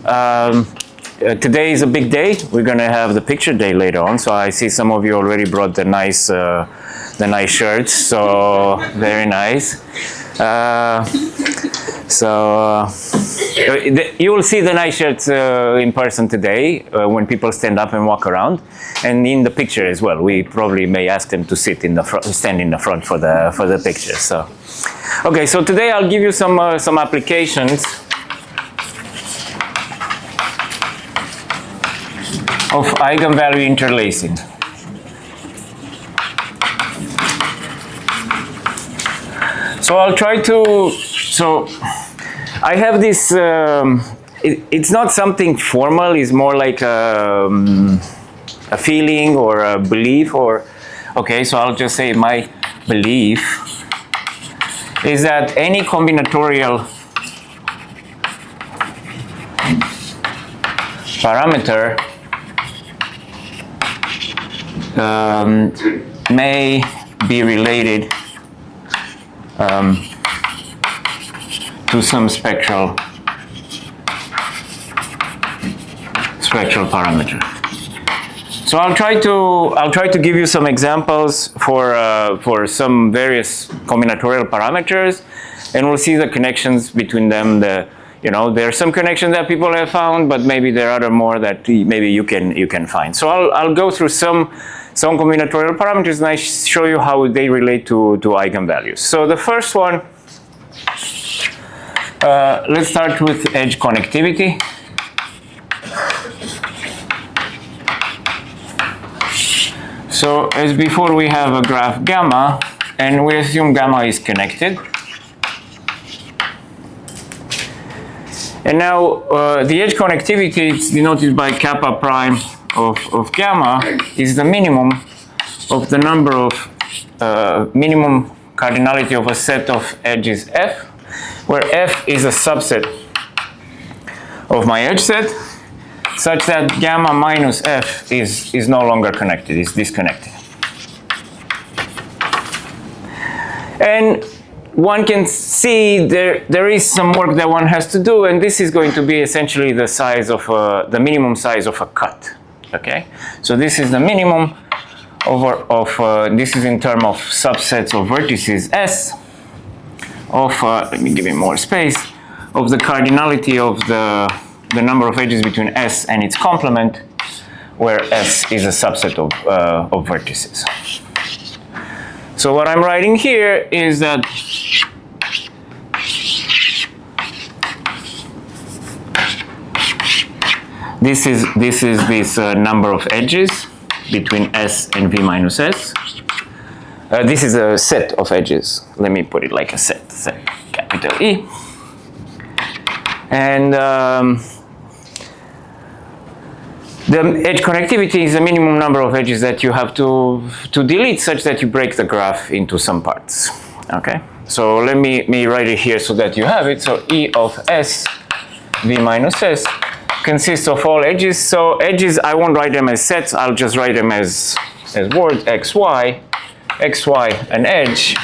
Today is a big day. We're going to have the picture day later on. So I see some of you already brought the nice shirts. So very nice. You will see the nice shirts in person today when people stand up and walk around, and in the picture as well. We probably may ask them to sit in the front, stand in the front for the picture. So, okay. So today I'll give you some applications of eigenvalue interlacing. So I'll try to. So I have this. It's not something formal. It's more like a feeling or a belief. Or okay. So I'll just say my belief is that any combinatorial parameter may be related to some spectral parameter. So I'll try to give you some examples for some various combinatorial parameters, and we'll see the connections between them. There are some connections that people have found, but maybe there are other more that maybe you can find. So I'll go through some combinatorial parameters, and I show you how they relate to eigenvalues. So the first one, let's start with edge connectivity. So as before, we have a graph gamma, and we assume gamma is connected. And now the edge connectivity is denoted by kappa prime of gamma is the minimum of the number of minimum cardinality of a set of edges f, where f is a subset of my edge set, such that gamma minus f is no longer connected, is disconnected. And one can see there is some work that one has to do, and this is going to be essentially the size of the minimum size of a cut. Okay, so this is the minimum this is in terms of subsets of vertices S of let me give it more space, of the cardinality of the number of edges between S and its complement, where S is a subset of vertices. So what I'm writing here is that this is this number of edges between S and V minus S. This is a set of edges. Let me put it like a set capital E. And the edge connectivity is the minimum number of edges that you have to delete, such that you break the graph into some parts. Okay, so let me write it here so that you have it. So E of S V minus S consists of all edges. So edges, I won't write them as sets. I'll just write them as words. X, Y, an edge.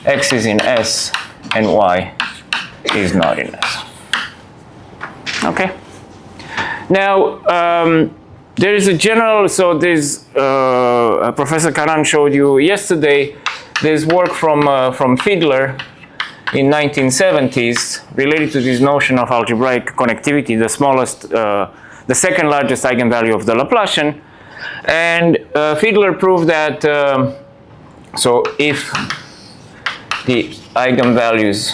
X is in S, and Y is not in S. Okay. Now, there is a general, so there's, Professor Karan showed you yesterday, there's work from Fiedler in 1970s related to this notion of algebraic connectivity, the smallest, the second largest eigenvalue of the Laplacian. And Fiedler proved that, so if the eigenvalues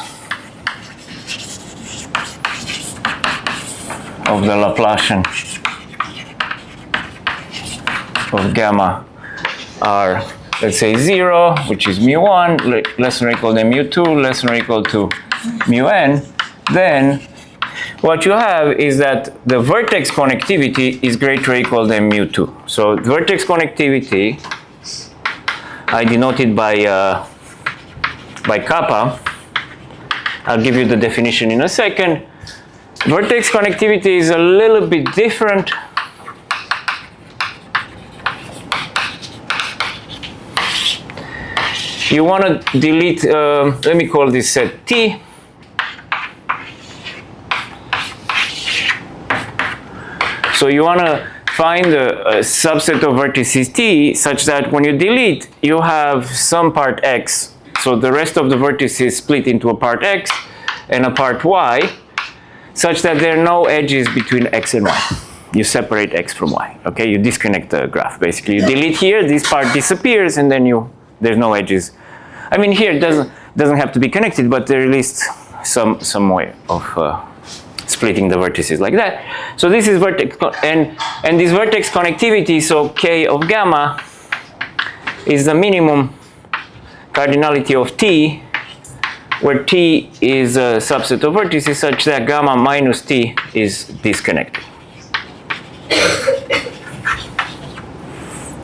of the Laplacian of gamma are, let's say, 0, which is mu1, less than or equal to mu2, less than or equal to mu(n), then what you have is that the vertex connectivity is greater or equal than mu2. So vertex connectivity, I denote it by kappa. I'll give you the definition in a second. Vertex connectivity is a little bit different. You want to delete, let me call this set T. So you want to find a subset of vertices T such that when you delete, you have some part X. So the rest of the vertices split into a part X and a part Y, such that there are no edges between X and Y. You separate X from Y, okay? You disconnect the graph, basically. You delete here, this part disappears, and then there's no edges. I mean, here it doesn't have to be connected, but there is some way of splitting the vertices like that. So this is vertex, and this vertex connectivity, so K of gamma is the minimum cardinality of T, where T is a subset of vertices such that gamma minus T is disconnected.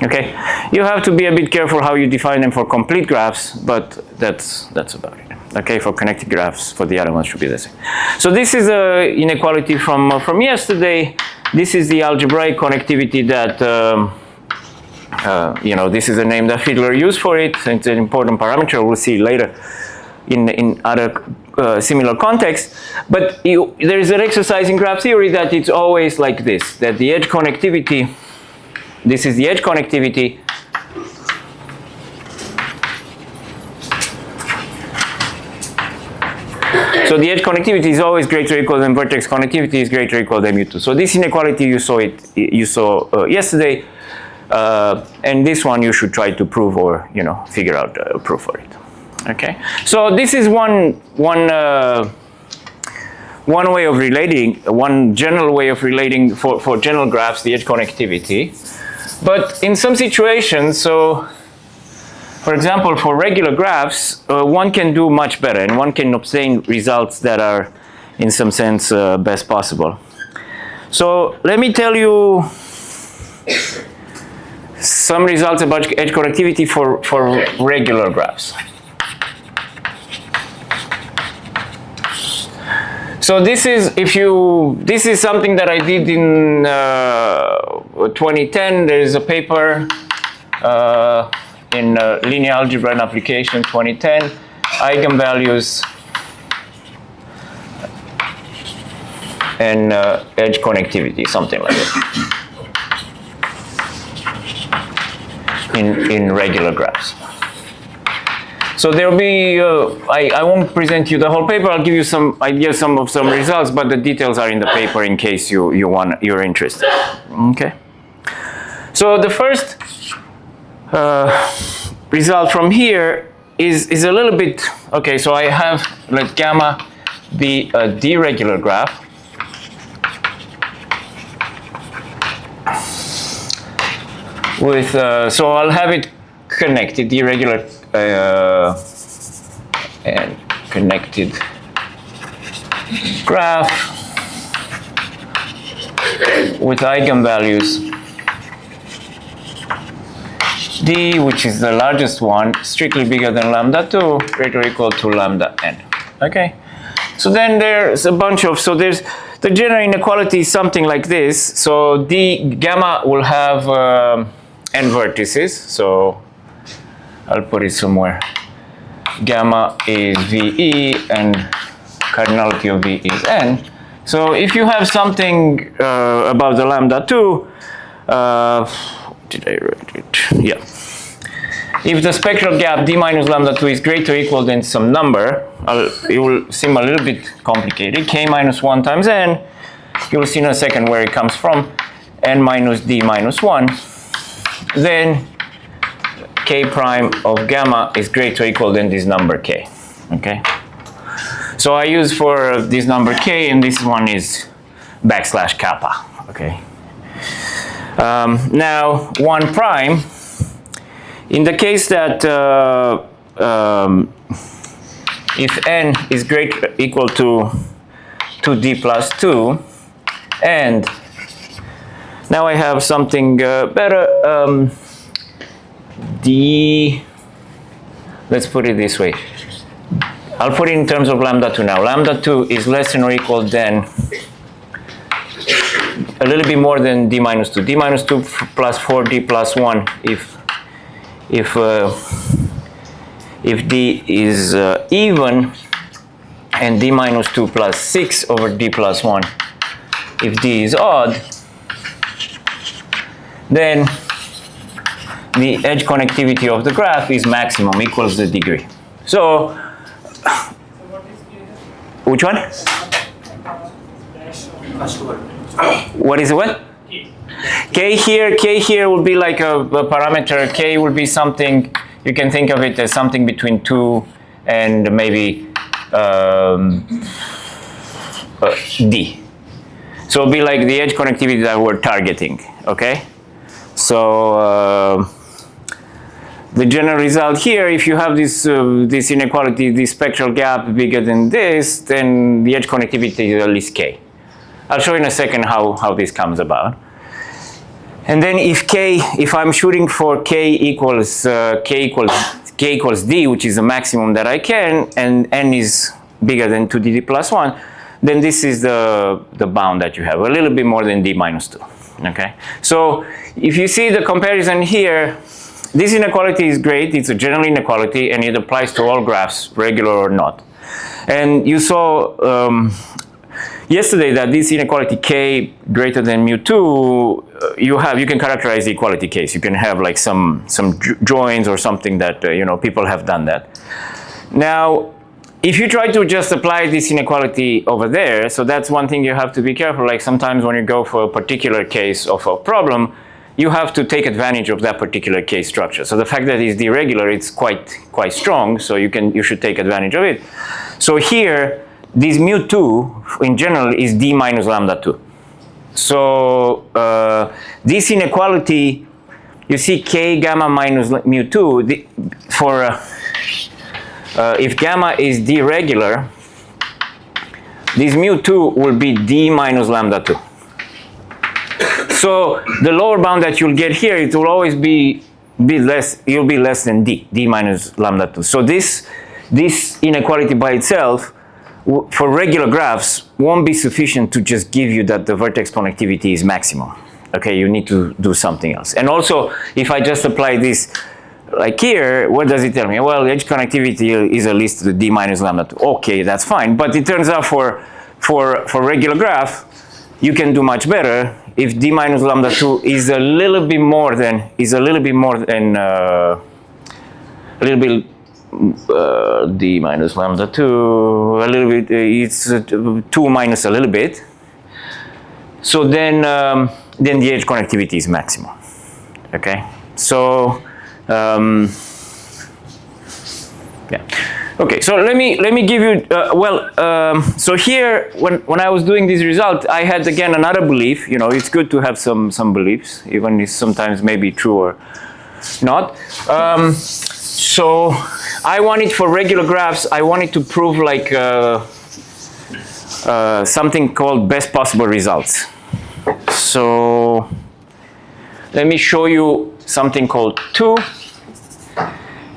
Okay, you have to be a bit careful how you define them for complete graphs, but that's about it. Okay, for connected graphs, for the other ones should be the same. So this is a inequality from yesterday. This is the algebraic connectivity that this is a name that Fiedler used for it. It's an important parameter. We'll see later in other similar contexts. But there is an exercise in graph theory that it's always like this, that the edge connectivity, this is the edge connectivity. So the edge connectivity is always greater or equal than vertex connectivity is greater or equal than mu2. So this inequality you saw yesterday, and this one you should try to prove or figure out a proof for it. Okay. So this is one way of relating, one general way of relating for general graphs the edge connectivity. But in some situations, so for example, for regular graphs, one can do much better and one can obtain results that are, in some sense, best possible. So let me tell you some results about edge connectivity for regular graphs. So this is something that I did in 2010. There is a paper in Linear Algebra and Application 2010, Eigenvalues and edge connectivity, something like that, in regular graphs. So there will be, I won't present you the whole paper, I'll give you some ideas, some results, but the details are in the paper in case you're interested. Okay. So the first result from here is a little bit, okay, so I have, let gamma be a deregular graph. With, so I'll have it connected, deregular and connected graph with eigenvalues D, which is the largest one, strictly bigger than lambda 2, greater or equal to lambda n. Okay? So then there's a bunch of, so there's the general inequality is something like this. So D gamma will have n vertices. So I'll put it somewhere. Gamma is VE and cardinality of V is n. So if you have something above the lambda 2, did I write it? Yeah. If the spectral gap d minus lambda 2 is greater or equal than some number, it will seem a little bit complicated. K minus 1 times n, you will see in a second where it comes from, n minus d minus 1, then k prime of gamma is greater or equal than this number k. Okay? So I use for this number k, and this one is backslash kappa. Okay? Now, 1 prime, in the case that if n is greater or equal to 2d plus 2, and now I have something better, d, let's put it this way. I'll put it in terms of lambda 2 now. Lambda 2 is less than or equal than a little bit more than d minus 2. D minus 2 plus 4d plus 1 if d is even, and d minus 2 plus 6 over d plus 1 if d is odd. then the edge connectivity of the graph is maximum, equals the degree. So, which one? What is it? What? K here will be like a parameter. K will be something, you can think of it as something between 2 and maybe D. So it'll be like the edge connectivity that we're targeting, okay? So the general result here, if you have this this inequality, this spectral gap bigger than this, then the edge connectivity is at least K. I'll show you in a second how this comes about. And then if I'm shooting for K equals D, which is the maximum that I can, and N is bigger than 2D plus 1, then this is the bound that you have, a little bit more than D minus 2, okay? So if you see the comparison here, this inequality is great. It's a general inequality, and it applies to all graphs, regular or not. And you saw yesterday that this inequality K greater than mu2, you can characterize the equality case. You can have like some joins or something that people have done that. Now, if you try to just apply this inequality over there, so that's one thing you have to be careful. Like sometimes when you go for a particular case of a problem, you have to take advantage of that particular case structure. So the fact that it's irregular, it's quite strong. So you should take advantage of it. So here, this mu2 in general is D minus lambda 2. So this inequality, you see K gamma minus mu2 if gamma is D regular, this mu2 will be D minus lambda 2. So the lower bound that you'll get here, it will always be less, you'll be less than D minus lambda 2. So this inequality by itself, for regular graphs, won't be sufficient to just give you that the vertex connectivity is maximum. Okay, you need to do something else. And also, if I just apply this, like here, what does it tell me? Well, edge connectivity is at least the D minus lambda 2. Okay, that's fine. But it turns out for regular graph, you can do much better if D minus lambda 2 is a little bit more than D minus lambda 2, a little bit, it's 2 minus a little bit. So then the edge connectivity is maximum. Okay, so yeah. Okay, so let me give you so here when I was doing this result, I had again another belief. It's good to have some beliefs, even if sometimes maybe true or not. So I wanted, for regular graphs, I wanted to prove like something called best possible results. So let me show you something called 2.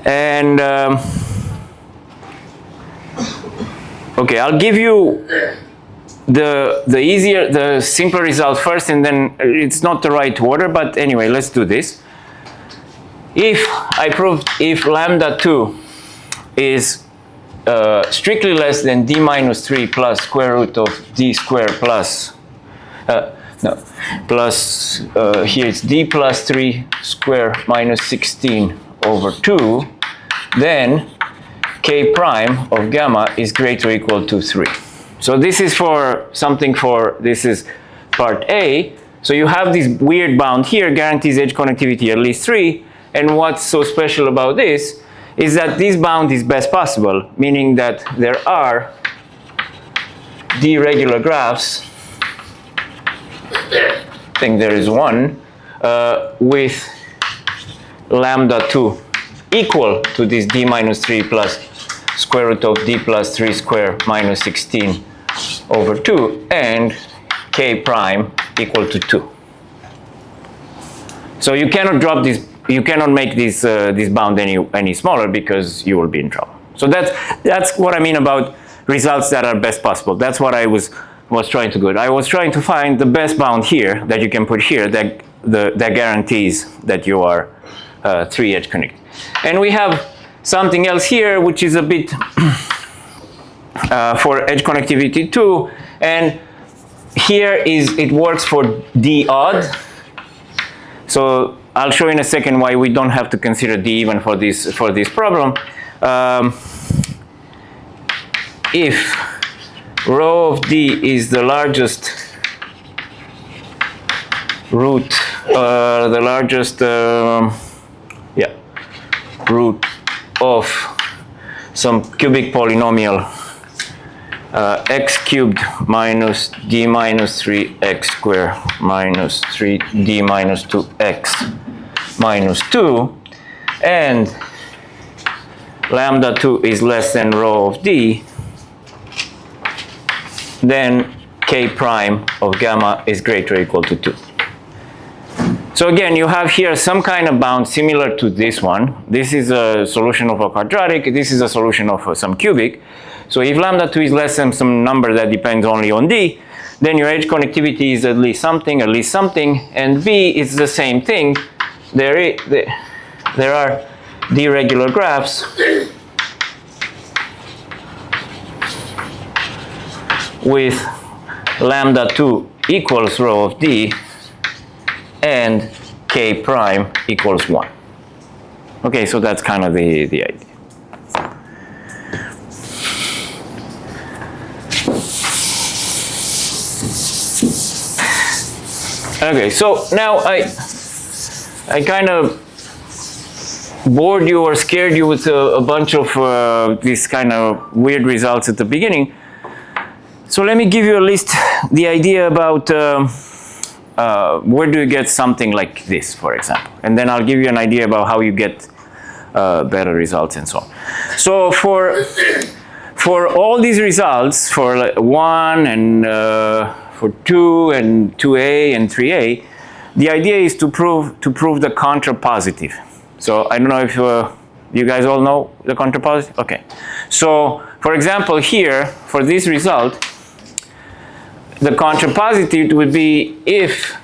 And okay, I'll give you the simpler result first, and then it's not the right order, but anyway, let's do this. If I proved if lambda 2 is strictly less than D minus 3 plus square root of D squared plus, here it's D plus 3 square minus 16 over 2, then K prime of gamma is greater or equal to 3. So this is this is part A. So you have this weird bound here, guarantees edge connectivity at least 3. And what's so special about this is that this bound is best possible, meaning that there are D regular graphs, I think there is one, with lambda 2 equal to this D minus 3 plus square root of D plus 3 square minus 16 over 2, and K prime equal to 2. So you cannot drop this. You cannot make this bound any smaller, because you will be in trouble. So that's what I mean about results that are best possible. That's what I was trying to do. I was trying to find the best bound here that you can put here that guarantees that you are 3 edge connected. And we have something else here which is a bit for edge connectivity too. And here it works for D odd. So I'll show in a second why we don't have to consider D even for this problem. If rho of D is the largest root, the largest root of some cubic polynomial x cubed minus d minus 3x squared minus 3d minus 2x minus 2, and lambda 2 is less than rho of d, then k prime of gamma is greater or equal to 2. So again, you have here some kind of bound similar to this one. This is a solution of a quadratic, this is a solution of some cubic. So if lambda 2 is less than some number that depends only on d, then your edge connectivity is at least something, and b is the same thing. There are d regular graphs with lambda 2 equals rho of d and k prime equals 1. Okay, so that's kind of the idea. Okay, so now I kind of bored you or scared you with a bunch of these kind of weird results at the beginning. So let me give you at least the idea about where do you get something like this, for example. And then I'll give you an idea about how you get better results and so on. So for all these results, for 1 and for 2 and 2a and 3a, the idea is to prove the contrapositive. So I don't know if you guys all know the contrapositive? Okay. So for example here, for this result, the contrapositive would be if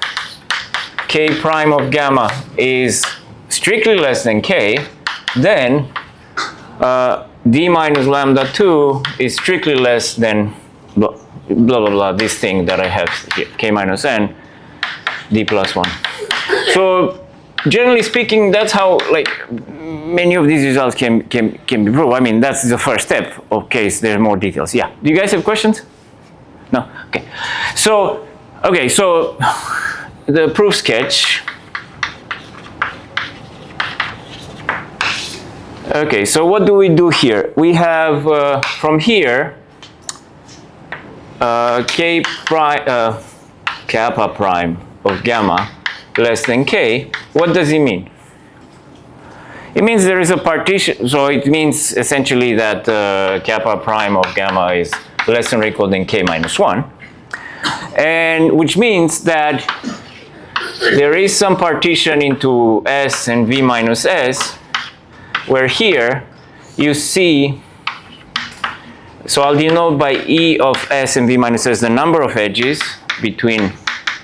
k prime of gamma is strictly less than k, then d minus lambda 2 is strictly less than blah, blah, blah, this thing that I have here, k minus n, d plus 1. So generally speaking, that's how like many of these results can be proved. I mean, that's the first step. Okay, so there are more details. Yeah, do you guys have questions? No? Okay. So the proof sketch. Okay, so what do we do here? We have from here k prime, kappa prime of gamma less than k. What does it mean? It means there is a partition, so it means essentially that kappa prime of gamma is less than or equal than k minus 1, and which means that there is some partition into S and V minus S, where here you see, so I'll denote by E of S and V minus S the number of edges between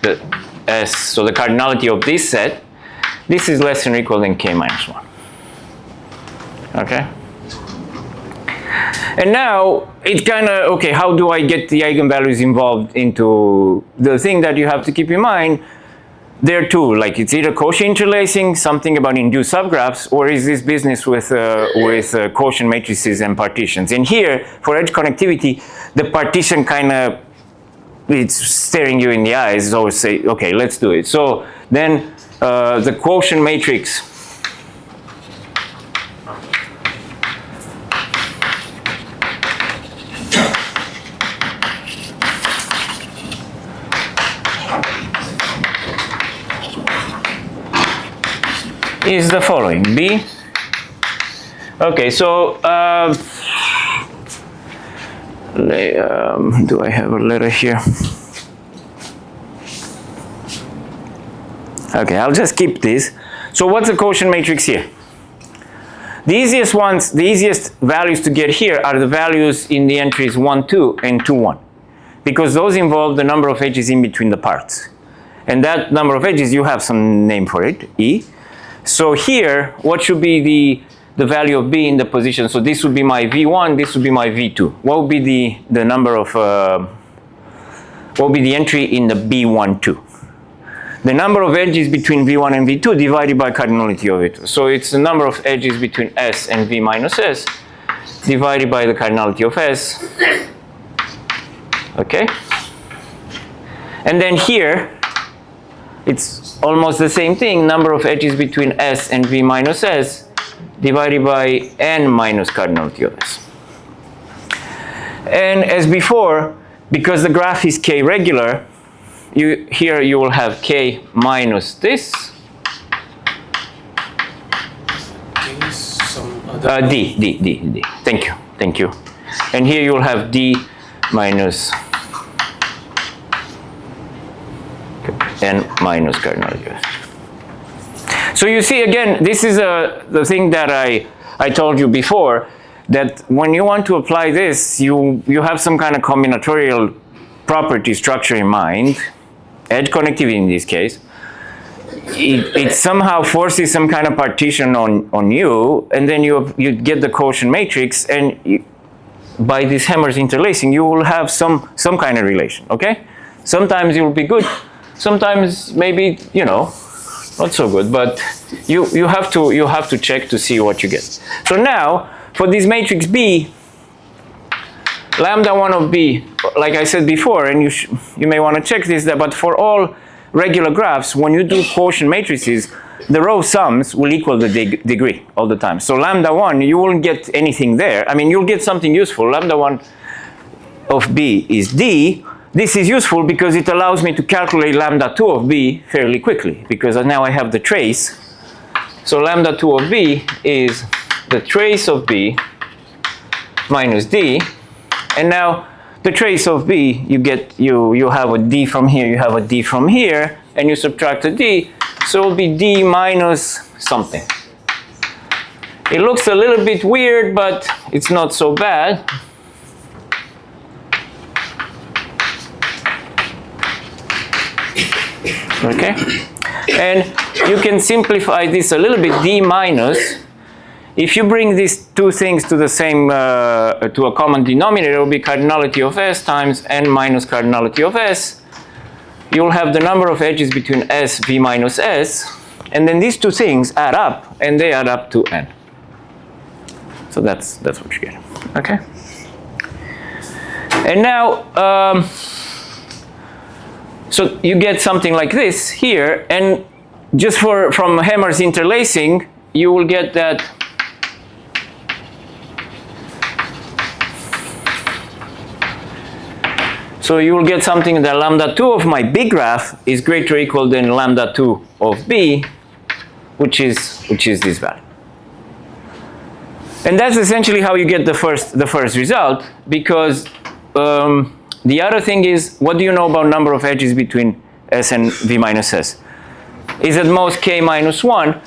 the S, so the cardinality of this set. This is less than or equal than k minus 1. Okay? And now it's kind of, okay, how do I get the eigenvalues involved into the thing that you have to keep in mind? There too, like it's either quotient interlacing, something about induced subgraphs, or is this business with quotient matrices and partitions. And here, for edge connectivity, the partition kind of, it's staring you in the eyes, always say, okay, let's do it. So then the quotient matrix is the following. B. Okay, so do I have a letter here? Okay, I'll just keep this. So what's the quotient matrix here? The easiest ones, the easiest values to get here are the values in the entries 1, 2 and 2, 1, because those involve the number of edges in between the parts. And that number of edges, you have some name for it, E. So here, what should be the value of B in the position? So this would be my V1, this would be my V2. What would be the number of, what would be the entry in the B12? the number of edges between V1 and V2 divided by cardinality of V2. So it's the number of edges between S and V minus S divided by the cardinality of S. Okay? And then here, it's almost the same thing, number of edges between S and V minus S divided by N minus cardinality of S. And as before, because the graph is K regular, here you will have K minus this. D. Thank you. And here you will have D minus N minus cardinality of S. So you see again, this is the thing that I told you before, that when you want to apply this, you have some kind of combinatorial property structure in mind, edge connectivity in this case. It somehow forces some kind of partition on you, and then you get the quotient matrix, and by this Hammer's interlacing, you will have some kind of relation, okay? Sometimes it will be good, sometimes maybe, you know, not so good, but you have to check to see what you get. So now, for this matrix B, lambda 1 of B, like I said before, and you may want to check this, but for all regular graphs, when you do quotient matrices, the row sums will equal the degree all the time. So lambda 1, you won't get anything there. I mean, you'll get something useful. Lambda 1 of B is D. This is useful because it allows me to calculate lambda 2 of B fairly quickly, because now I have the trace. So lambda 2 of B is the trace of B minus D. And now the trace of B, you have a D from here, you have a D from here, and you subtract a D, so it will be D minus something. It looks a little bit weird, but it's not so bad. Okay? And you can simplify this a little bit, D minus. If you bring these two things to the same, to a common denominator, it will be cardinality of S times N minus cardinality of S. You will have the number of edges between S, V minus S, and then these two things add up, and they add up to N. So that's what you get, okay? And now, so you get something like this here, and just from Hammer's interlacing, you will get that so you will get something that lambda 2 of my big graph is greater or equal than lambda 2 of B, which is this value. And that's essentially how you get the first result, because the other thing is, what do you know about number of edges between S and V minus S? Is at most K minus 1.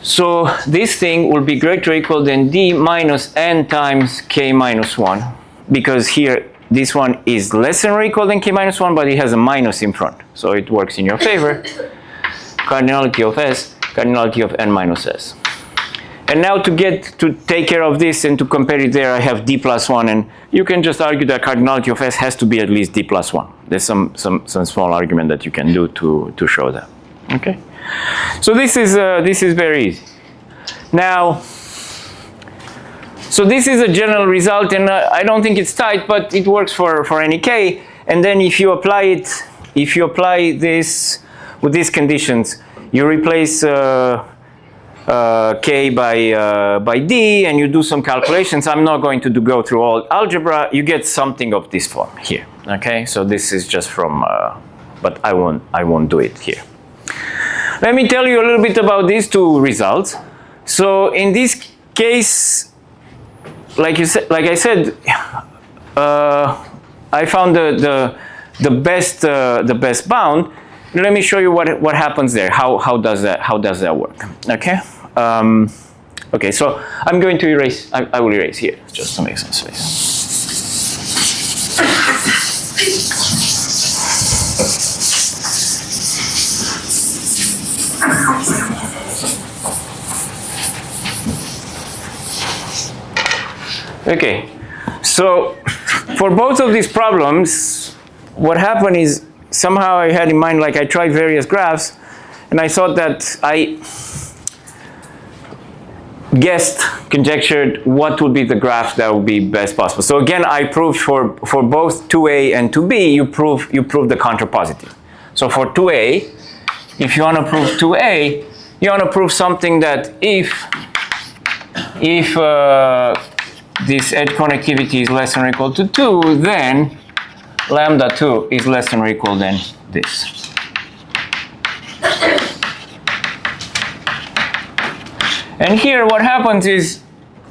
So this thing will be greater or equal than D minus N times K minus 1, because here this one is less than or equal than K minus 1, but it has a minus in front. So it works in your favor. Cardinality of S, cardinality of N minus S. And now to take care of this and to compare it there, I have D plus 1, and you can just argue that cardinality of S has to be at least D plus 1. There's some small argument that you can do to show that. Okay? So this is very easy. Now, so this is a general result, and I don't think it's tight, but it works for any K. And then if you apply this with these conditions, you replace K by D, and you do some calculations. I'm not going to go through all algebra. You get something of this form here. Okay, so this is just from, but I won't do it here. Let me tell you a little bit about these two results. So in this case, like I said, I found the best bound. Let me show you what happens there. How does that work? Okay. Okay. So I'm going to erase. I will erase here just to make some space. Okay, so for both of these problems, what happened is somehow I had in mind, like I tried various graphs, and I thought that I conjectured what would be the graph that would be best possible. So again, I proved for both 2a and 2b, you prove the contrapositive. So for 2a, if you want to prove 2a, you want to prove something that if this edge connectivity is less than or equal to 2, then lambda 2 is less than or equal than this. And here what happens is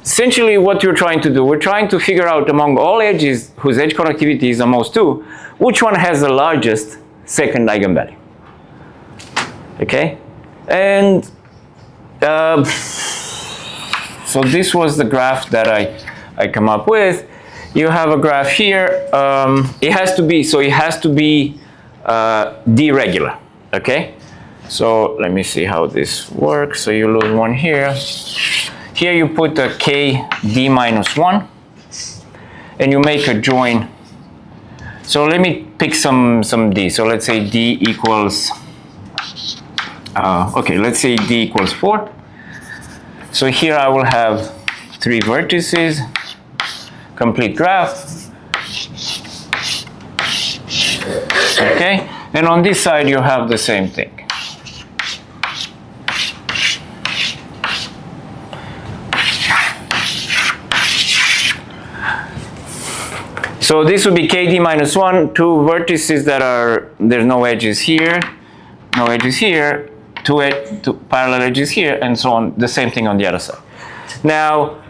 essentially what you're trying to do. We're trying to figure out among all edges whose edge connectivity is almost 2, which one has the largest second eigenvalue. Okay? And so this was the graph that I come up with. You have a graph here. It has to be d-regular. Okay? So let me see how this works. So you lose one here. Here you put a k d minus 1, and you make a join. So let me pick some d. So let's say d equals, okay, let's say d equals 4. So here I will have 3 vertices, complete graph. Okay, and on this side you have the same thing. So this would be kd minus 1, 2 vertices that are, there's no edges here, no edges here, two parallel edges here, and so on, the same thing on the other side. Now,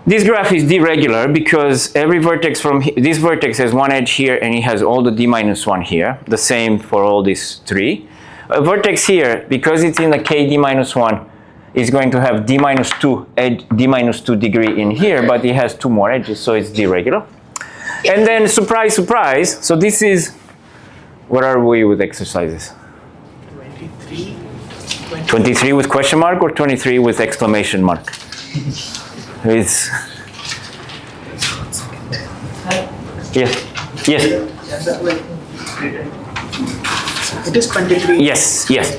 this graph is d-regular because every vertex from this vertex has one edge here and it has all the d minus 1 here, the same for all these 3. A vertex here, because it's in the kd minus 1, is going to have d minus 2 degree in here, but it has 2 more edges, so it's d-regular. And then, surprise, surprise, so this is, where are we with exercises? 23 with question mark or 23 with exclamation mark? It's, yes, yes. It is 23. Yes, yes.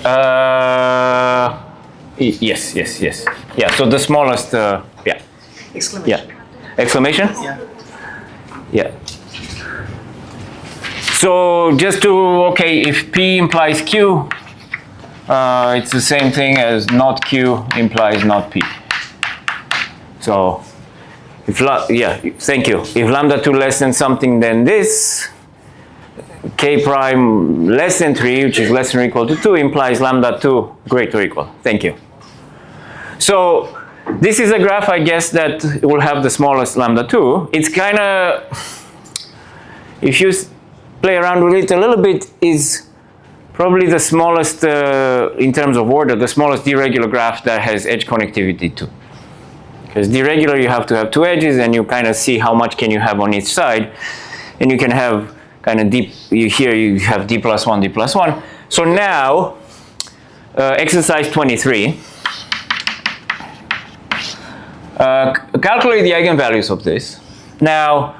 Yes, yes, yes. Yeah, so the smallest, yeah. Exclamation. Yeah. Exclamation? Yeah. Yeah. So just to, okay, if P implies Q, it's the same thing as not Q implies not P. So, if yeah, thank you. If lambda 2 less than something than this, K prime less than 3, which is less than or equal to 2, implies lambda 2 greater or equal. Thank you. So, this is a graph, I guess, that will have the smallest lambda 2. It's kind of, if you play around with it a little bit, is probably the smallest, in terms of order, the smallest d-regular graph that has edge connectivity too. Because d-regular, you have to have 2 edges, and you kind of see how much can you have on each side. And you can have kind of deep, here you have d plus 1, d plus 1. So now, exercise 23. Calculate the eigenvalues of this. Now,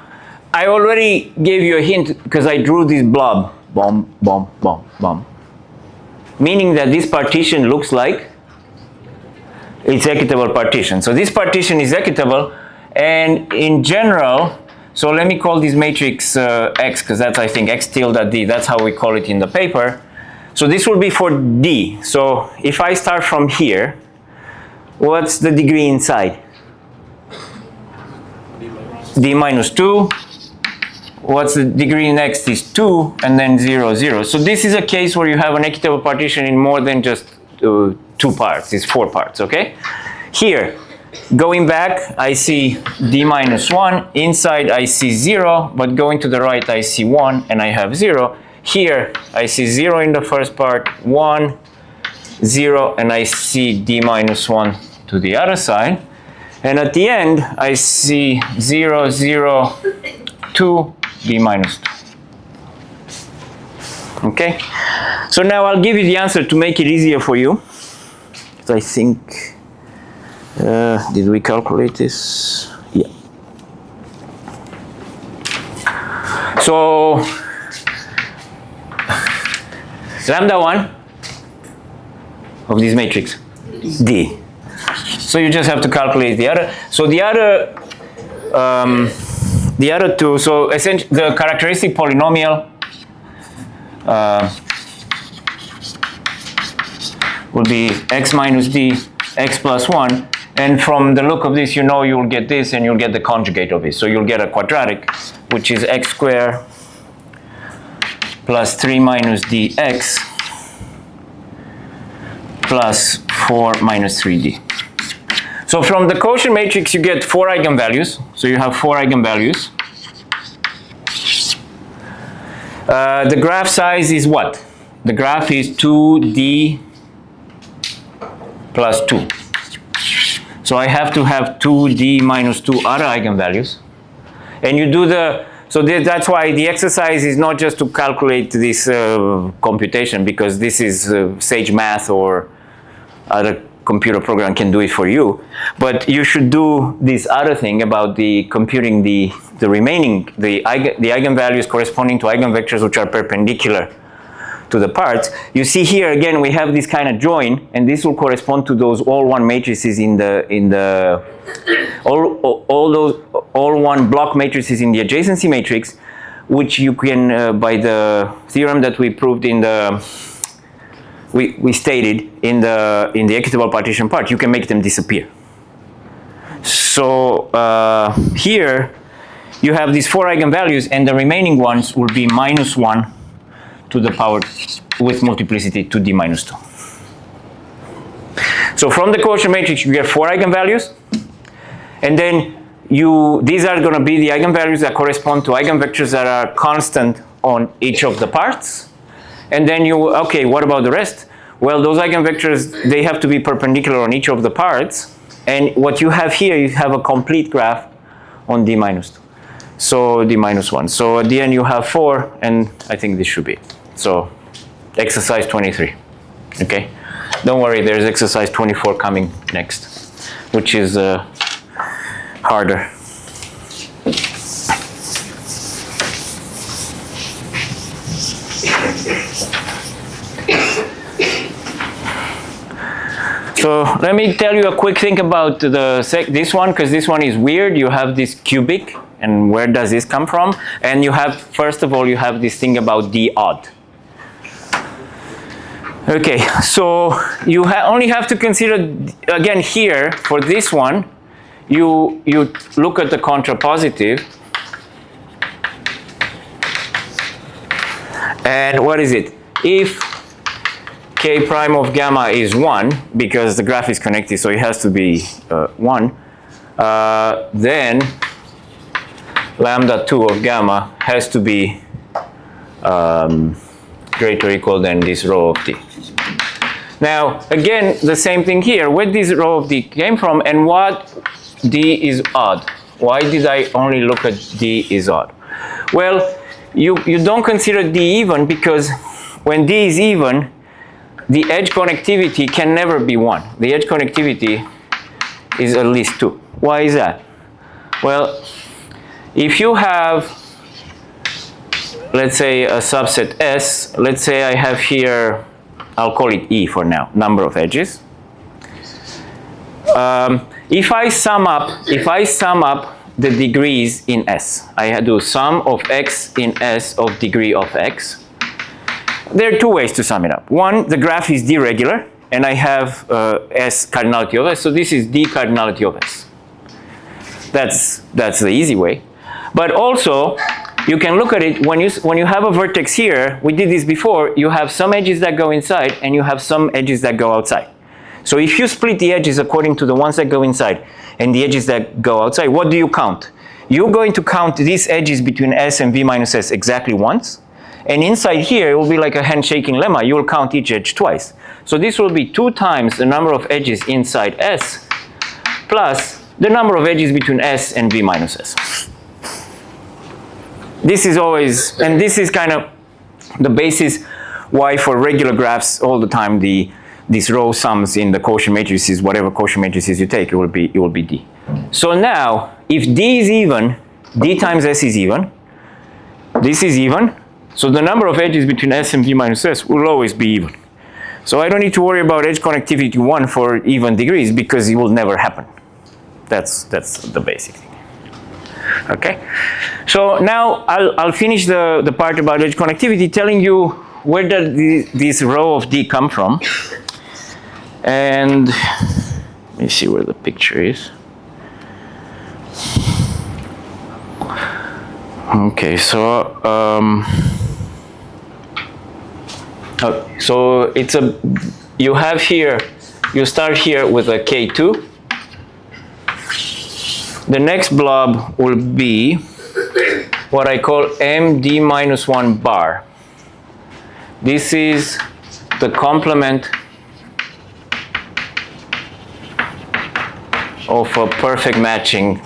I already gave you a hint because I drew this blob, bomb, bomb, bomb, bomb. Meaning that this partition looks like it's executable partition. So this partition is executable, and in general, so let me call this matrix X, because that's, I think, X tilde D. That's how we call it in the paper. So this will be for D. So if I start from here, what's the degree inside? D minus 2. What's the degree next is 2, and then 0, 0. So this is a case where you have an executable partition in more than just 2 parts. It's 4 parts, okay? Here, going back, I see d minus 1. Inside, I see 0, but going to the right, I see 1, and I have 0. Here, I see 0 in the first part, 1, 0, and I see d minus 1 to the other side. And at the end, I see 0, 0, 2, d minus 2. Okay? So now I'll give you the answer to make it easier for you. I think, did we calculate this? Yeah. So, Lambda 1 of this matrix, D. So you just have to calculate the other. So the other two, so essentially the characteristic polynomial will be x minus d, x plus 1. And from the look of this, you know you'll get this and you'll get the conjugate of it. So you'll get a quadratic, which is x squared plus 3 minus dx plus 4 minus 3d. So from the quotient matrix, you get 4 eigenvalues. So you have 4 eigenvalues. The graph size is what? The graph is 2d plus 2. So I have to have 2d minus 2 other eigenvalues. And you do the, so that's why the exercise is not just to calculate this computation, because this is Sage Math or other computer program can do it for you. But you should do this other thing about the computing the remaining, the eigenvalues corresponding to eigenvectors which are perpendicular to the parts. You see here again we have this kind of join, and this will correspond to those all one matrices in the all one block matrices in the adjacency matrix, which you can by the theorem that we proved in the we stated in the equitable partition part, you can make them disappear. So here you have these 4 eigenvalues, and the remaining ones will be minus 1 to the power with multiplicity 2d minus 2. So from the quotient matrix you get 4 eigenvalues, and then these are going to be the eigenvalues that correspond to eigenvectors that are constant on each of the parts. And then okay, what about the rest? Well, those eigenvectors, they have to be perpendicular on each of the parts, and what you have here, you have a complete graph on d minus 2. So d minus 1. So at the end you have 4, and I think this should be it. So exercise 23, okay? Don't worry, there's exercise 24 coming next, which is harder. So let me tell you a quick thing about this one, because this one is weird. You have this cubic, and where does this come from? And you have, first of all, you have this thing about d odd. Okay, so you only have to consider, again here, for this one, you look at the contrapositive. And what is it? If k prime of gamma is 1, because the graph is connected, so it has to be 1, then lambda 2 of gamma has to be greater or equal than this rho of d. Now, again, the same thing here. Where this rho of d came from, and what d is odd? Why did I only look at d is odd? Well, you don't consider d even, because when d is even, the edge connectivity can never be 1. The edge connectivity is at least 2. Why is that? Well, if you have, let's say, a subset S, let's say I have here, I'll call it E for now, number of edges. If I sum up the degrees in S, I do sum of x in S of degree of x. There are 2 ways to sum it up. One, the graph is d-regular, and I have S cardinality of S, so this is d cardinality of S. That's the easy way. But also, you can look at it when you have a vertex here. We did this before. You have some edges that go inside, and you have some edges that go outside. So if you split the edges according to the ones that go inside and the edges that go outside, what do you count? You're going to count these edges between S and V minus S exactly once. And inside here, it will be like a handshaking lemma. You will count each edge twice. So this will be 2 times the number of edges inside S plus the number of edges between S and V minus S. This is always, and this is kind of the basis why for regular graphs all the time these row sums in the quotient matrices, whatever quotient matrices you take, it will be D. So now, if D is even, D times S is even, this is even, So the number of edges between S and V minus S will always be even. So I don't need to worry about edge connectivity 1 for even degrees because it will never happen. That's the basic thing. Okay? So now I'll finish the part about edge connectivity telling you where does this row of D come from. And let me see where the picture is. Okay, so so it's you have here, you start here with a K2. The next blob will be what I call MD minus 1 bar. This is the complement of a perfect matching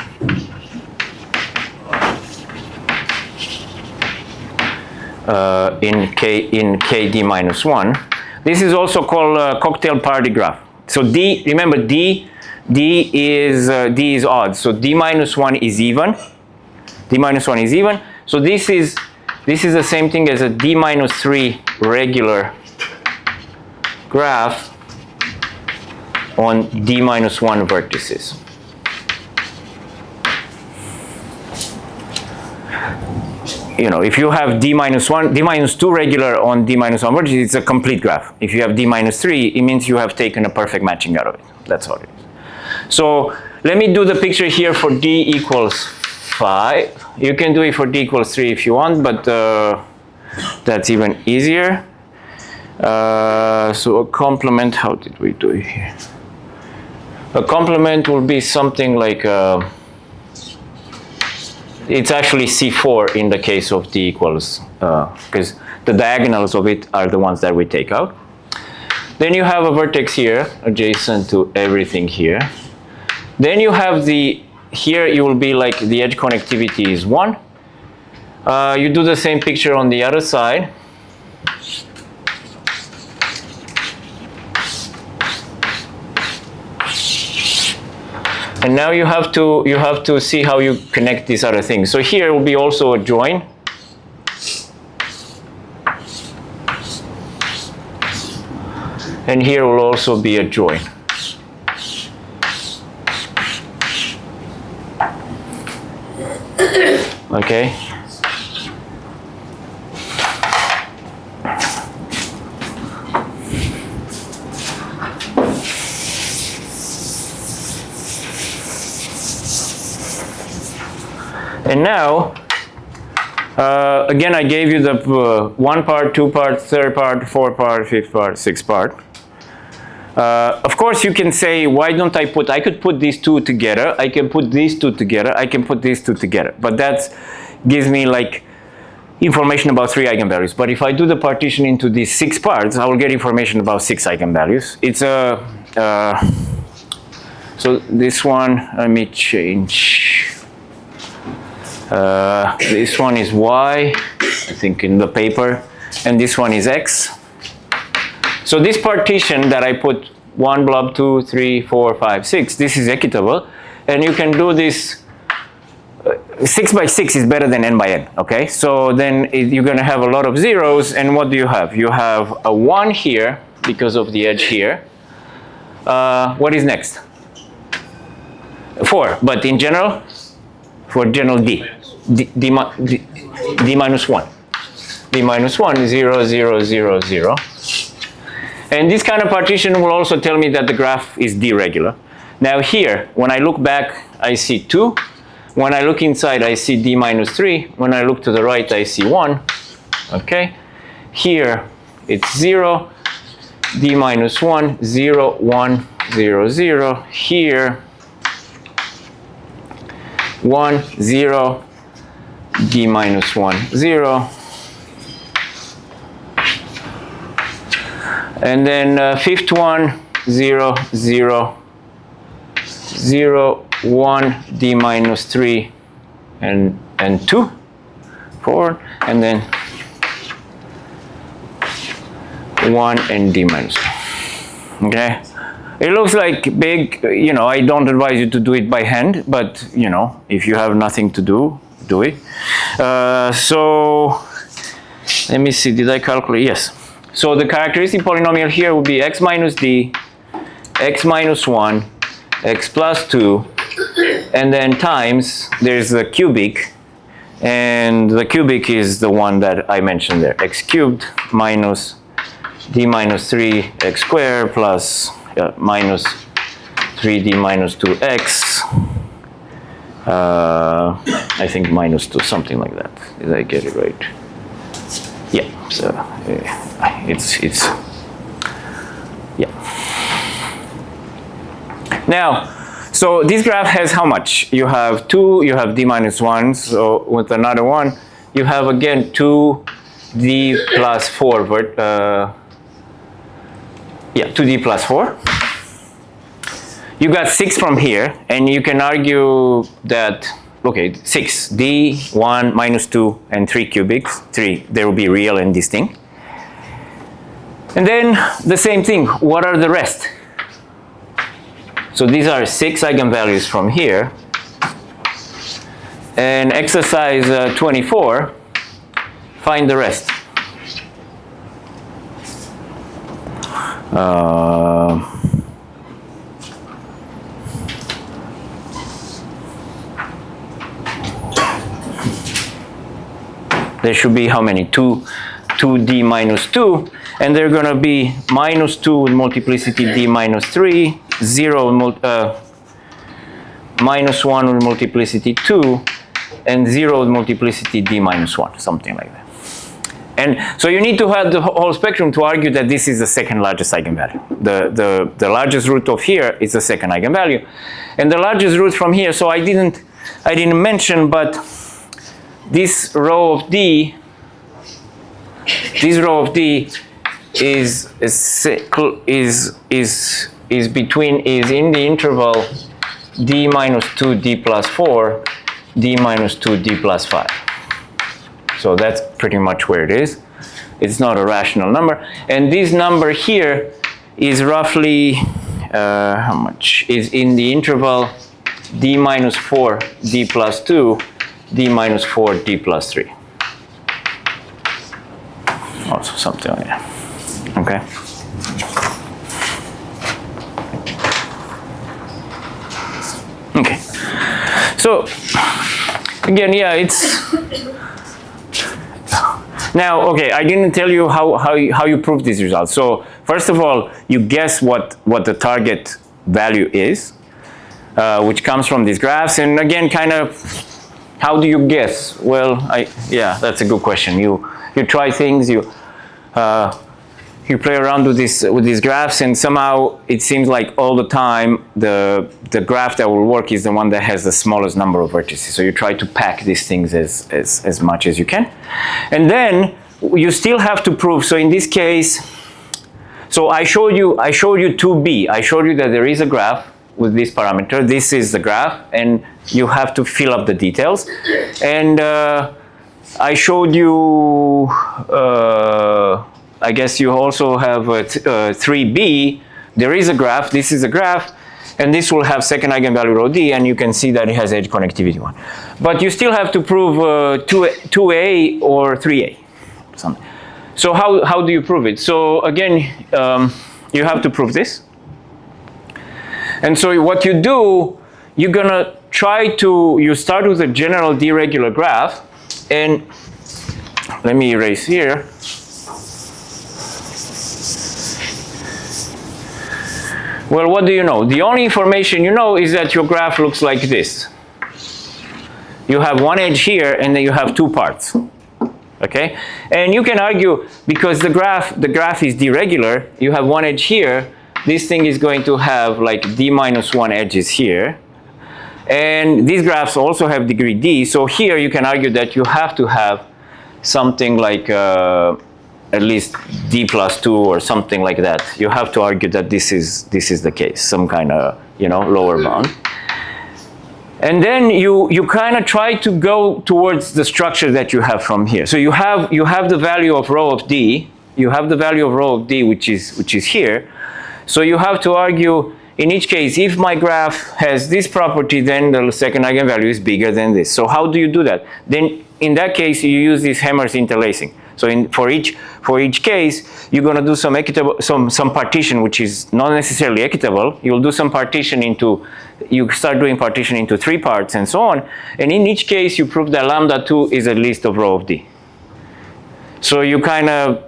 in KD minus 1. This is also called a cocktail party graph. So D, remember D is odd. So D minus 1 is even. D minus 1 is even. So this is the same thing as a D minus 3 regular graph on D minus 1 vertices. You know, if you have D minus 2 regular on D minus 1 vertices, it's a complete graph. If you have D minus 3, it means you have taken a perfect matching out of it. That's all it is. So let me do the picture here for D equals 5. You can do it for D equals 3 if you want, but that's even easier. So a complement, how did we do it here? A complement will be something like, it's actually C4 in the case of D equals, because the diagonals of it are the ones that we take out. Then you have a vertex here, adjacent to everything here. Then you have here you will be like the edge connectivity is 1. You do the same picture on the other side. And now you have to see how you connect these other things. So here will be also a join. And here will also be a join. Okay. And now, again, I gave you the 1 part, 2 part, 3rd part, 4 part, 5th part, 6th part. Of course, you can say, why don't I could put these two together, I can put these two together, I can put these two together. But that gives me like information about 3 eigenvalues. But if I do the partition into these 6 parts, I will get information about 6 eigenvalues. It's a, so this one, let me change. This one is Y, I think in the paper, and this one is X. So this partition that I put 1 blob, 2, 3, 4, 5, 6, this is equitable. And you can do this, 6 by 6 is better than n by n, okay? So then you're gonna have a lot of zeros, and what do you have? You have a 1 here, because of the edge here. What is next? 4, but in general, for general D minus 1. D minus 1, 0, 0, 0, 0. And this kind of partition will also tell me that the graph is D regular. Now here, when I look back, I see 2. When I look inside, I see D minus 3. When I look to the right, I see 1. Okay. Here, it's 0. D minus 1, 0, 1, 0, 0. Here, 1, 0. D minus 1, 0. And then 5th one, 0, 0, 0, 1, D minus 3, and 2, 4, and then 1 and D minus 2. Okay? It looks like big, you know, I don't advise you to do it by hand, but, you know, if you have nothing to do, do it. So Let me see, did I calculate? Yes. So the characteristic polynomial here would be x minus d, x minus 1, x plus 2, and then times, there's the cubic, and the cubic is the one that I mentioned there, x cubed minus d minus 3 x squared plus minus 3d minus 2x, I think minus 2, something like that. Did I get it right? Yeah, so it's yeah. Now, so this graph has how much? You have 2, you have d minus 1, so with another one, you have again 2d plus 4, 2d plus 4. You got 6 from here, and you can argue that, okay, 6, d, 1, minus 2, and 3 cubics, 3, they will be real and distinct. And then the same thing, what are the rest? So these are 6 eigenvalues from here. And exercise 24, find the rest. There should be how many? 2d minus 2, and they're going to be minus 2 with multiplicity d minus 3, 0 minus 1 with multiplicity 2, and 0 with multiplicity d minus 1, something like that. And so you need to have the whole spectrum to argue that this is the second largest eigenvalue. The largest root of here is the second eigenvalue. And the largest root from here, so I didn't mention, but this row of D is in the interval d minus 2 d plus 4, d minus 2 d plus 5. So that's pretty much where it is. It's not a rational number, and this number here is roughly how much is in the interval d minus 4 d plus 2 d minus 4 d plus 3. Also something like that. Okay. Okay. So again, yeah, it's now okay. I didn't tell you how you prove these results. So first of all, you guess what the target value is, which comes from these graphs, and again, kind of. How do you guess? Well, yeah, that's a good question. You try things, you play around with these graphs, and somehow it seems like all the time the graph that will work is the one that has the smallest number of vertices. So you try to pack these things as much as you can, and then you still have to prove. So in this case, so I showed you 2b. I showed you that there is a graph with this parameter. This is the graph, and you have to fill up the details. And I showed you, I guess you also have 3b. There is a graph, this is a graph, and this will have second eigenvalue rho d, and you can see that it has edge connectivity 1. But you still have to prove 2a or 3a. So how do you prove it? So again, you have to prove this. And so what you do, you're gonna you start with a general d-regular graph, and let me erase here. Well, what do you know? The only information you know is that your graph looks like this. You have one edge here, and then you have 2 parts. Okay? And you can argue, because the graph is d-regular, you have one edge here, this thing is going to have like d minus 1 edges here. And these graphs also have degree d, so here you can argue that you have to have something like at least d plus 2 or something like that. You have to argue that this is the case, some kind of, lower bound. And then you kind of try to go towards the structure that you have from here. So you have the value of rho of d, which is here. So you have to argue, in each case, if my graph has this property, then the second eigenvalue is bigger than this. So how do you do that? Then in that case, you use this Hammer's interlacing. So for each case, you're going to do some equitable, some partition, which is not necessarily equitable. You'll do some partition you start doing partition into 3 parts and so on. And in each case, you prove that lambda 2 is a list of row of D. So you kind of,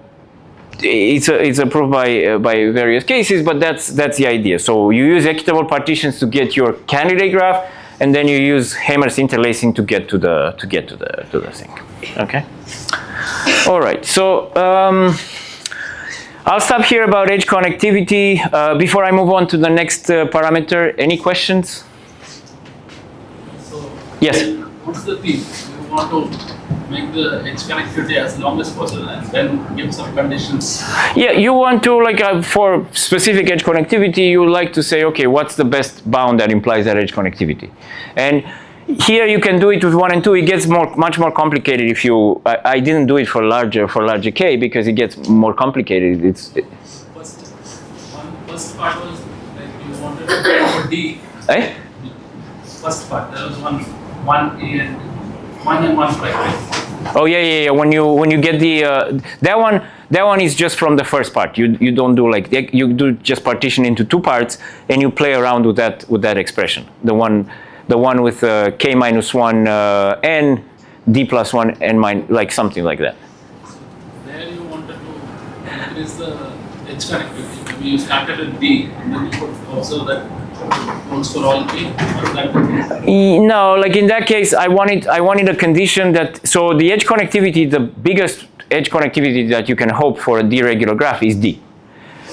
it's a proof by various cases, but that's the idea. So you use equitable partitions to get your candidate graph, and then you use Hamer's interlacing to get to the thing. Okay. All right. So I'll stop here about edge connectivity. Before I move on to the next parameter, any questions? So Yes. what's the theme? You want to make the edge connectivity as long as possible and then give some conditions. Yeah, you want to, like, for specific edge connectivity, you like to say, okay, what's the best bound that implies that edge connectivity? And here you can do it with 1 and 2. It gets much more complicated if you. I didn't do it for larger K because it gets more complicated. First part was like you wanted to go for D. Eh? First part there was one A and 1 and 1 prime. Oh yeah. When you get the that one is just from the first part. You don't do like you do just partition into 2 parts and you play around with that expression. The one with K minus 1 n D plus 1 n minus, like something like that. There you wanted to increase the edge connectivity. Maybe you started with D and then you could observe that works for all K. No, like in that case, I wanted a condition that, so the edge connectivity, the biggest edge connectivity that you can hope for a D regular graph is D.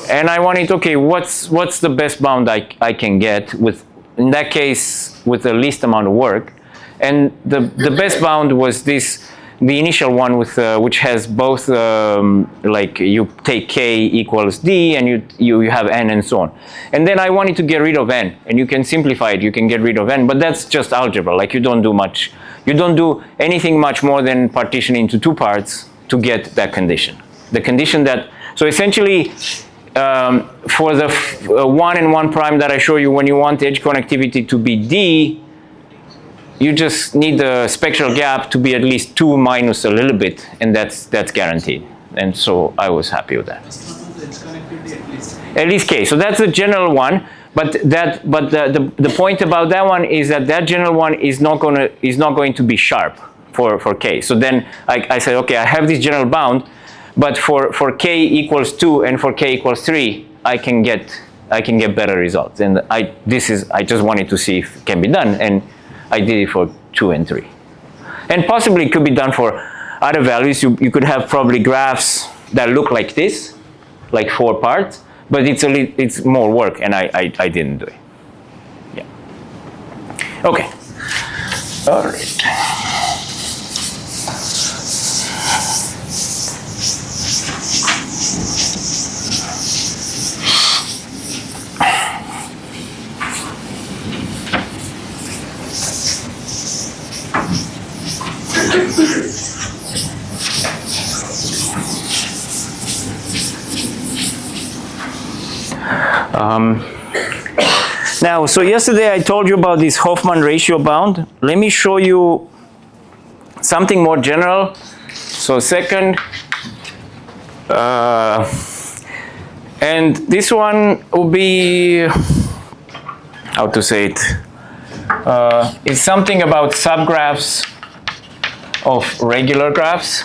And I wanted, okay, what's the best bound I can get with, in that case, with the least amount of work. And the best bound was this, the initial one with which has both like you take K equals D and you have N and so on. And then I wanted to get rid of N, and you can simplify it, you can get rid of N, but that's just algebra. Like you don't do anything much more than partition into 2 parts to get that condition. The condition that, so essentially for the 1 and 1 prime that I show you, when you want edge connectivity to be D, you just need the spectral gap to be at least 2 minus a little bit, and that's guaranteed. And so I was happy with that. At least K. So that's the general one, but the point about that one is that general one is not going to be sharp for K. So then I said, okay, I have this general bound, but for K equals 2 and for K equals 3, I can get better results. And I just wanted to see if it can be done, and I did it for 2 and 3. And possibly it could be done for other values. You could have probably graphs that look like this, like 4 parts, but it's more work, and I didn't do it. Yeah. Okay. All right. Now, so yesterday I told you about this Hoffman ratio bound. Let me show you something more general. So second, and this one will be, how to say it, it's something about subgraphs of regular graphs.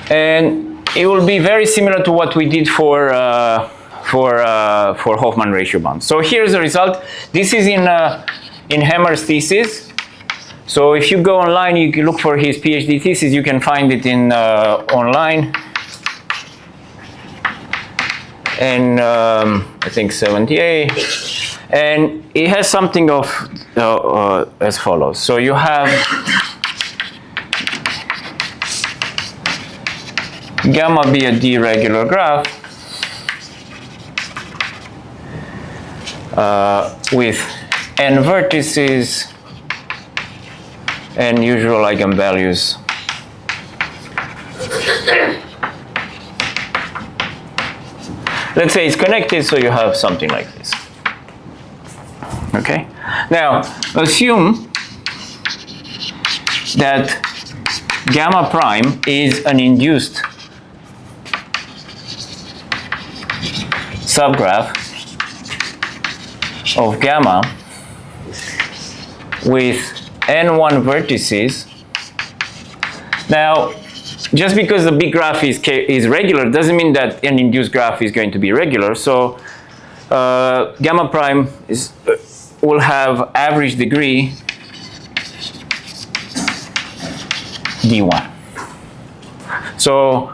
And it will be very similar to what we did for Hoffman ratio bound. So here's the result. This is in Hamer's thesis. So if you go online, you can look for his PhD thesis. You can find it in online. And I think 78. And it has something of as follows. So you have gamma be a D regular graph with n vertices and usual eigenvalues. Let's say it's connected, so you have something like this. Okay? Now, assume that gamma prime is an induced subgraph of gamma with n1 vertices. Now, just because the big graph is regular doesn't mean that an induced graph is going to be regular. So gamma prime will have average degree d1. So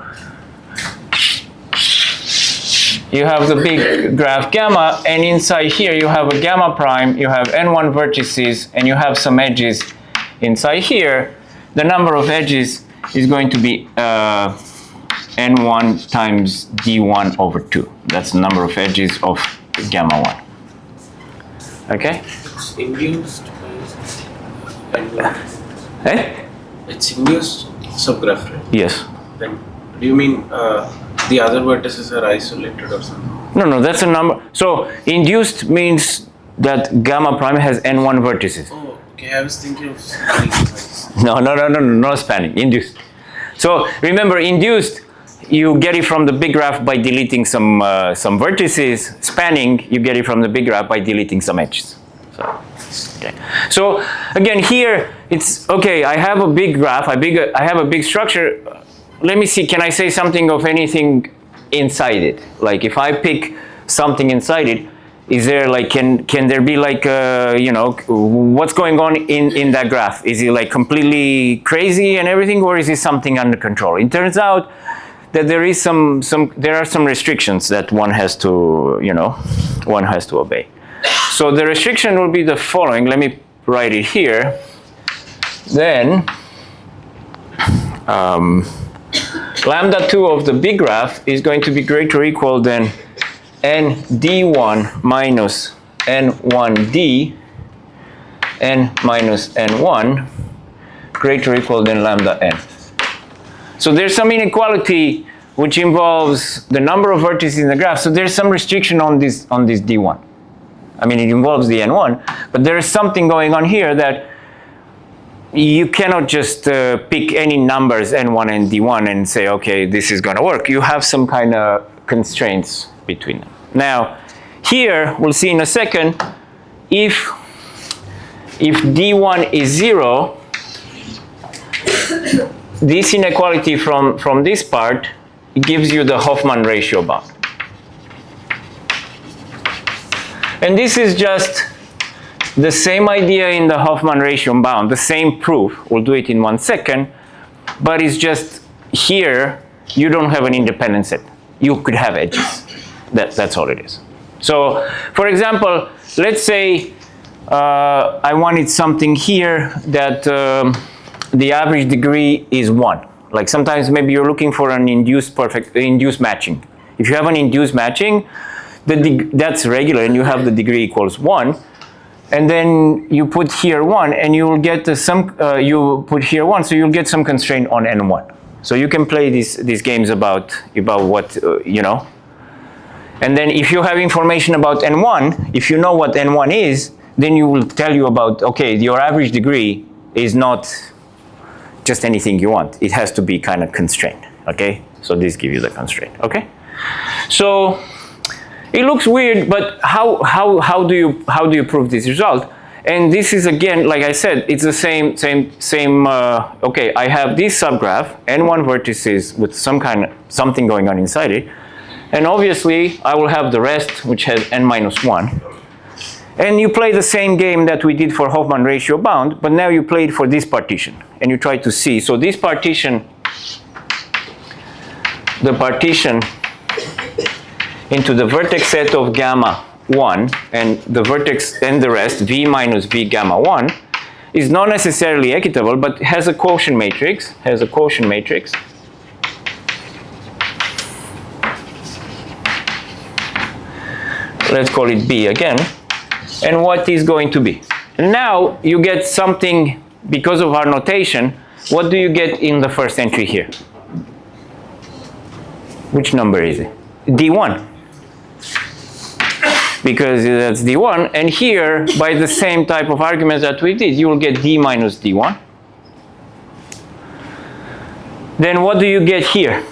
you have the big graph gamma, and inside here you have a gamma prime, you have n1 vertices, and you have some edges inside here. The number of edges is going to be n1 times d1 over 2. That's the number of edges of gamma 1. Okay? It's induced by Eh? It's induced subgraph, right? Yes. Then do you mean the other vertices are isolated or something? No, that's a number. So induced means that gamma prime has n1 vertices. Oh, okay. I was thinking of spanning size. No spanning, induced. So remember, induced, you get it from the big graph by deleting some vertices. Spanning, you get it from the big graph by deleting some edges. Okay. So again, here it's okay. I have a big graph. I have a big structure. Let me see. Can I say something of anything inside it? Like if I pick something inside it, is there like can there be like you know, what's going on in that graph? Is it like completely crazy and everything, or is it something under control? It turns out that there are some restrictions that one has to obey. So the restriction will be the following. Let me write it here. Then lambda 2 of the big graph is going to be greater or equal than n d1 minus n1d n minus n1 greater or equal than lambda n. So there's some inequality which involves the number of vertices in the graph. So there's some restriction on this d1. I mean, it involves the n1, but there is something going on here that you cannot just pick any numbers n1 and d1 and say, okay, this is going to work. You have some kind of constraints between them. Now, here we'll see in a second, if d1 is 0, this inequality from this part, it gives you the Hoffman ratio bound. And this is just the same idea in the Hoffman ratio bound, the same proof. We'll do it in 1 second, but it's just here you don't have an independent set. You could have edges. That's all it is. So, for example, let's say I wanted something here that the average degree is 1. Like sometimes maybe you're looking for an induced matching. If you have an induced matching, that's regular, and you have the degree equals 1. And then you put here 1, and you will get you put here 1, so you'll get some constraint on n1. So you can play these games about what you know. And then if you have information about n1, if you know what n1 is, then you will tell you about, okay, your average degree is not just anything you want. It has to be kind of constrained. Okay, so this gives you the constraint. Okay, so it looks weird, but how do you prove this result? And this is, again, like I said, it's the same. Okay, I have this subgraph, n1 vertices with something going on inside it, and obviously I will have the rest, which has n minus 1. And you play the same game that we did for Hoffman ratio bound, but now you play it for this partition, and you try to see. So this partition, the partition into the vertex set of gamma 1 and the vertex and the rest, v minus v gamma 1, is not necessarily equitable, but has a quotient matrix, Let's call it B again. And what is going to be? And now you get something, because of our notation, what do you get in the first entry here? Which number is it? D1. Because that's D1, and here, by the same type of arguments that we did, you will get D minus D1. then what do you get here?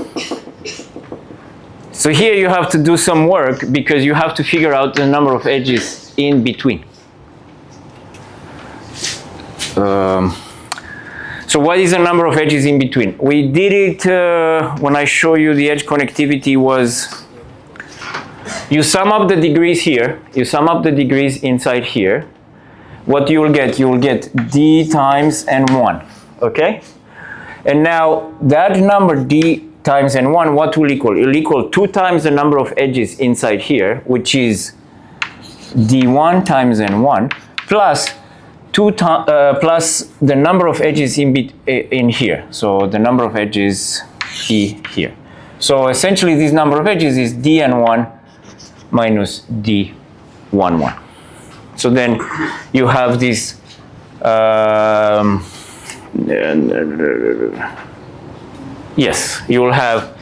So here you have to do some work because you have to figure out the number of edges in between. So what is the number of edges in between? We did it when I show you the edge connectivity was, you sum up the degrees here, you sum up the degrees inside here. What you will get d times n1, okay? And now that number d times n1, what will equal? It will equal 2 times the number of edges inside here, which is d1 times n1, plus plus the number of edges in here. So the number of edges here. So essentially this number of edges is dn1 minus d11. So then you have this yes, you will have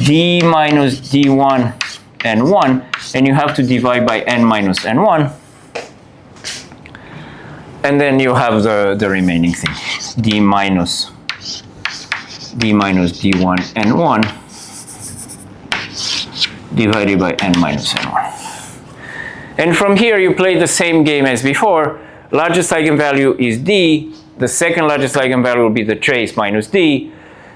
d minus d1 n1, and you have to divide by n minus n1. And then you have the remaining thing, d minus d1 n1 divided by n minus n1. And from here you play the same game as before. Largest eigenvalue is d. The second largest eigenvalue will be the trace minus d.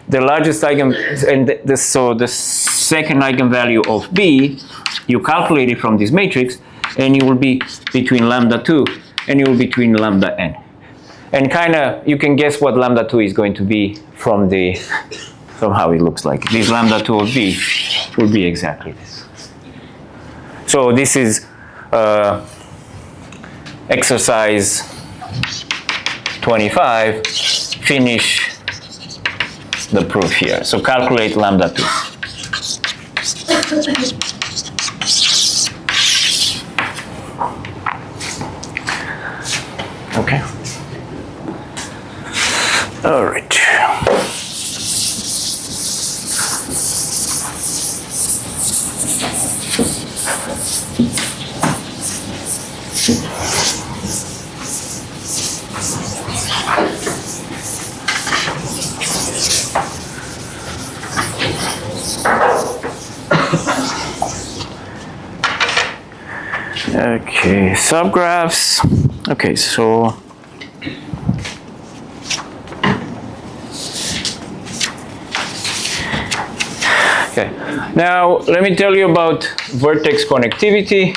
The largest so the second eigenvalue of b, you calculate it from this matrix, and you will be between lambda 2 and you will be between lambda n. And kind of you can guess what lambda 2 is going to be from how it looks like. This lambda 2 of b will be exactly this. So this is exercise 25. Finish the proof here. So calculate lambda 2. Okay. All right. Okay, subgraphs. Okay, so okay. Now let me tell you about vertex connectivity.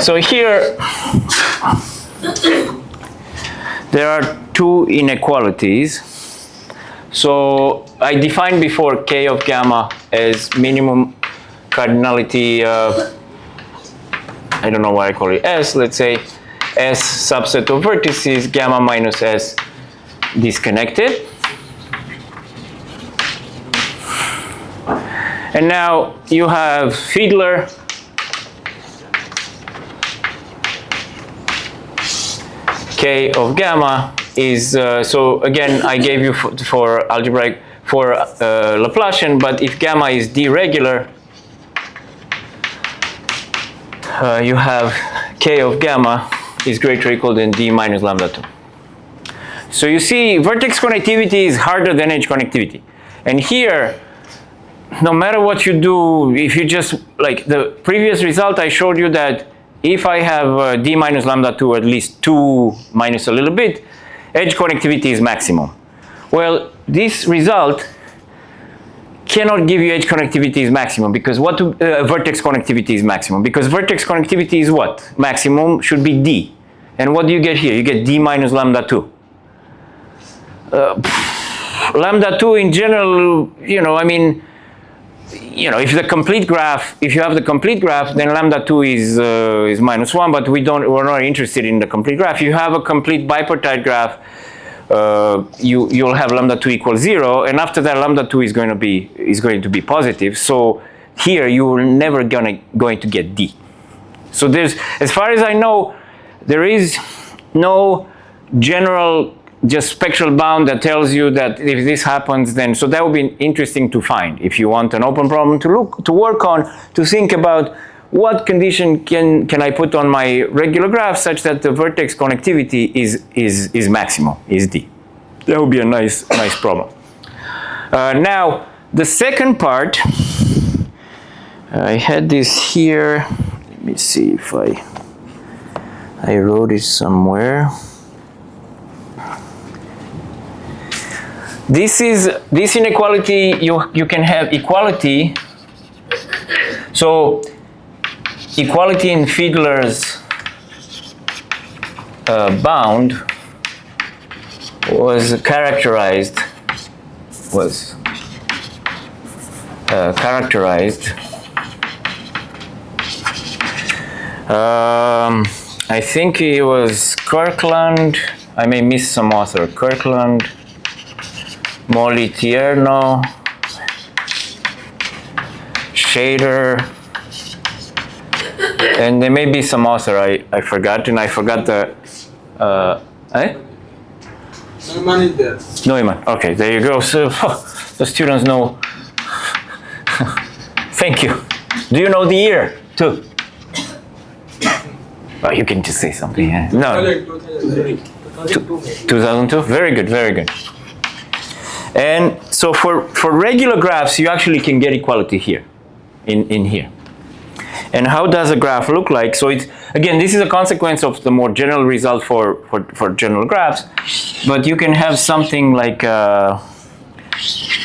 So here there are two inequalities. So I defined before k of gamma as minimum cardinality, I don't know why I call it S, let's say S subset of vertices, gamma minus S disconnected. And now you have Fiedler k of gamma is, so again I gave you for algebraic, for Laplacian, but if gamma is d regular, you have k of gamma is greater or equal than d minus lambda 2. So you see vertex connectivity is harder than edge connectivity. And here, no matter what you do, if you just, like the previous result I showed you that if I have d minus lambda 2, at least 2 minus a little bit, edge connectivity is maximum. Well, this result cannot give you edge connectivity is maximum, because what vertex connectivity is maximum, because vertex connectivity is what? Maximum should be d. And what do you get here? You get d minus lambda 2. Lambda 2 in general, you know, I mean, you know, if the complete graph, if you have the complete graph, then lambda 2 is minus 1, but we're not interested in the complete graph. If you have a complete bipartite graph, you'll have lambda 2 equals 0, and after that lambda 2 is going to be positive. So here you're never going to get d. So there's, as far as I know, there is no general just spectral bound that tells you that if this happens, then, so that would be interesting to find if you want an open problem to work on, to think about what condition can I put on my regular graph such that the vertex connectivity is maximum, is D? That would be a nice problem. Now, the second part, I had this here. Let me see if I wrote it somewhere. This inequality, you can have equality. So equality in Fiedler's bound was characterized I think it was Kirkland, I may miss some author, Kirkland, Molitierno, Shader, and there may be some author I forgot, and I forgot the, Neumann is there. Neumann, okay, there you go. So the students know. Thank you. Do you know the year too? Well, you can just say something. Yeah. No. 2002. Very good. Very good. And so for regular graphs, you actually can get equality here, in here. And how does a graph look like? So it's, again, this is a consequence of the more general result for general graphs, but you can have something like,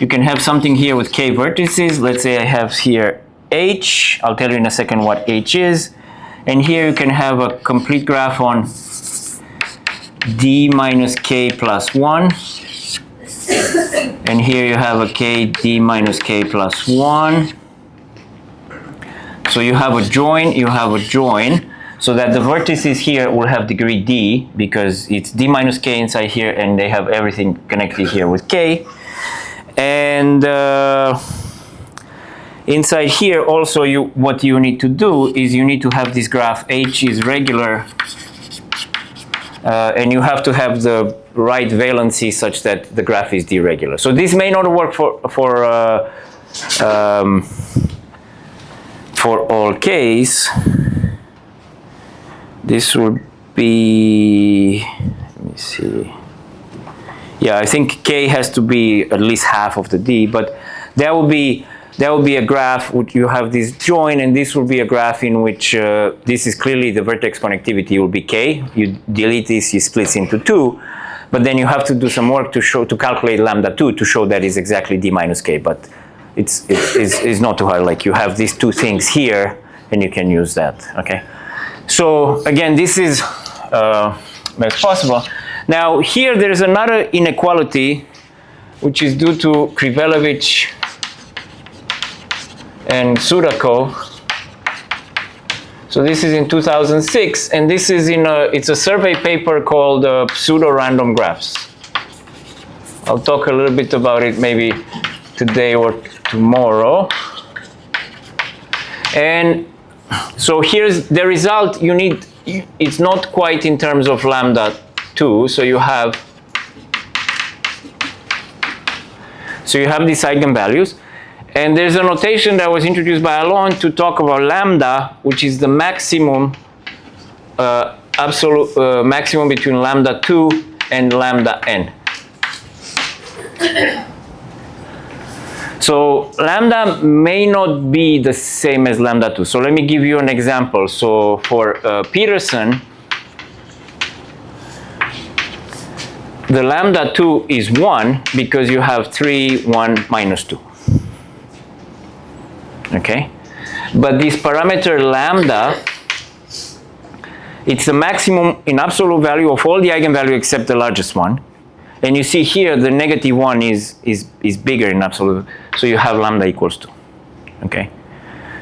you can have something here with k vertices. Let's say I have here h. I'll tell you in a second what h is. And here you can have a complete graph on d minus k plus 1. And here you have a k d minus k plus 1. So you have a join, so that the vertices here will have degree d, because it's d minus k inside here, and they have everything connected here with k. And inside here also, what you need to do is you need to have this graph h is regular, and you have to have the right valency such that the graph is d-regular. So this may not work for all k's. This would be, let me see. Yeah, I think k has to be at least half of the d, but that would be a graph which you have this join, and this will be a graph in which this is clearly the vertex connectivity will be k. You delete this, it splits into 2, but then you have to do some work to calculate lambda 2 to show that is exactly d minus k, but it's not too hard. Like, you have these two things here, and you can use that, okay? So again, this is best possible. Now here there is another inequality which is due to Krivelevich and Sudakov. So this is in 2006, and this is it's a survey paper called Pseudo-Random Graphs. I'll talk a little bit about it maybe today or tomorrow. And so here's the result. It's not quite in terms of lambda 2, so you have these eigenvalues. And there's a notation that was introduced by Alon to talk about lambda, which is the maximum, absolute maximum between lambda 2 and lambda n. So lambda may not be the same as lambda 2. So let me give you an example. So for Peterson, the lambda 2 is 1 because you have 3, 1, minus 2. Okay? But this parameter lambda, it's the maximum in absolute value of all the eigenvalues except the largest one. And you see here the negative 1 is bigger in absolute, so you have lambda equals 2. Okay?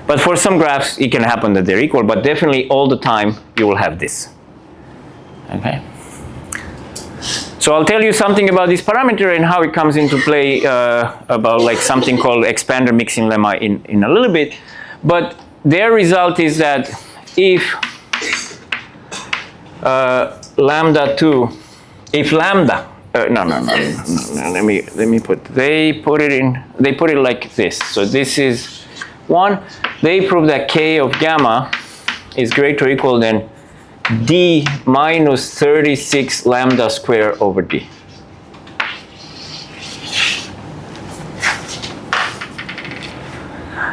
But for some graphs, it can happen that they're equal, but definitely all the time you will have this. Okay? So I'll tell you something about this parameter and how it comes into play about like something called expander mixing lemma in a little bit. But their result is that if lambda 2, if lambda, let me put, they put it like this. So this is 1. they prove that k of gamma is greater or equal than d minus 36 lambda square over d.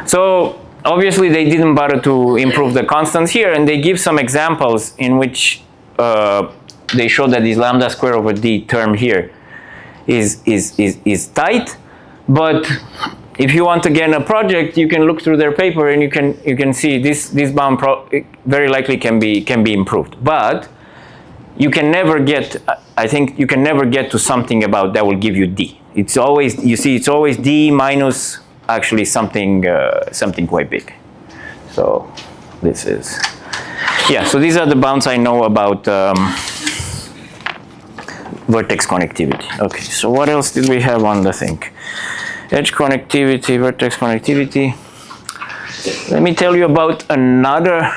So obviously they didn't bother to improve the constants here, and they give some examples in which they show that this lambda square over d term here is tight. But if you want again a project, you can look through their paper and you can see this bound very likely can be improved. But you can never get, I think you can never get to something about that will give you d. It's always, you see, it's always d minus actually something quite big. So this is, yeah, so these are the bounds I know about vertex connectivity. Okay, so what else did we have on the thing? Edge connectivity, vertex connectivity. Let me tell you about another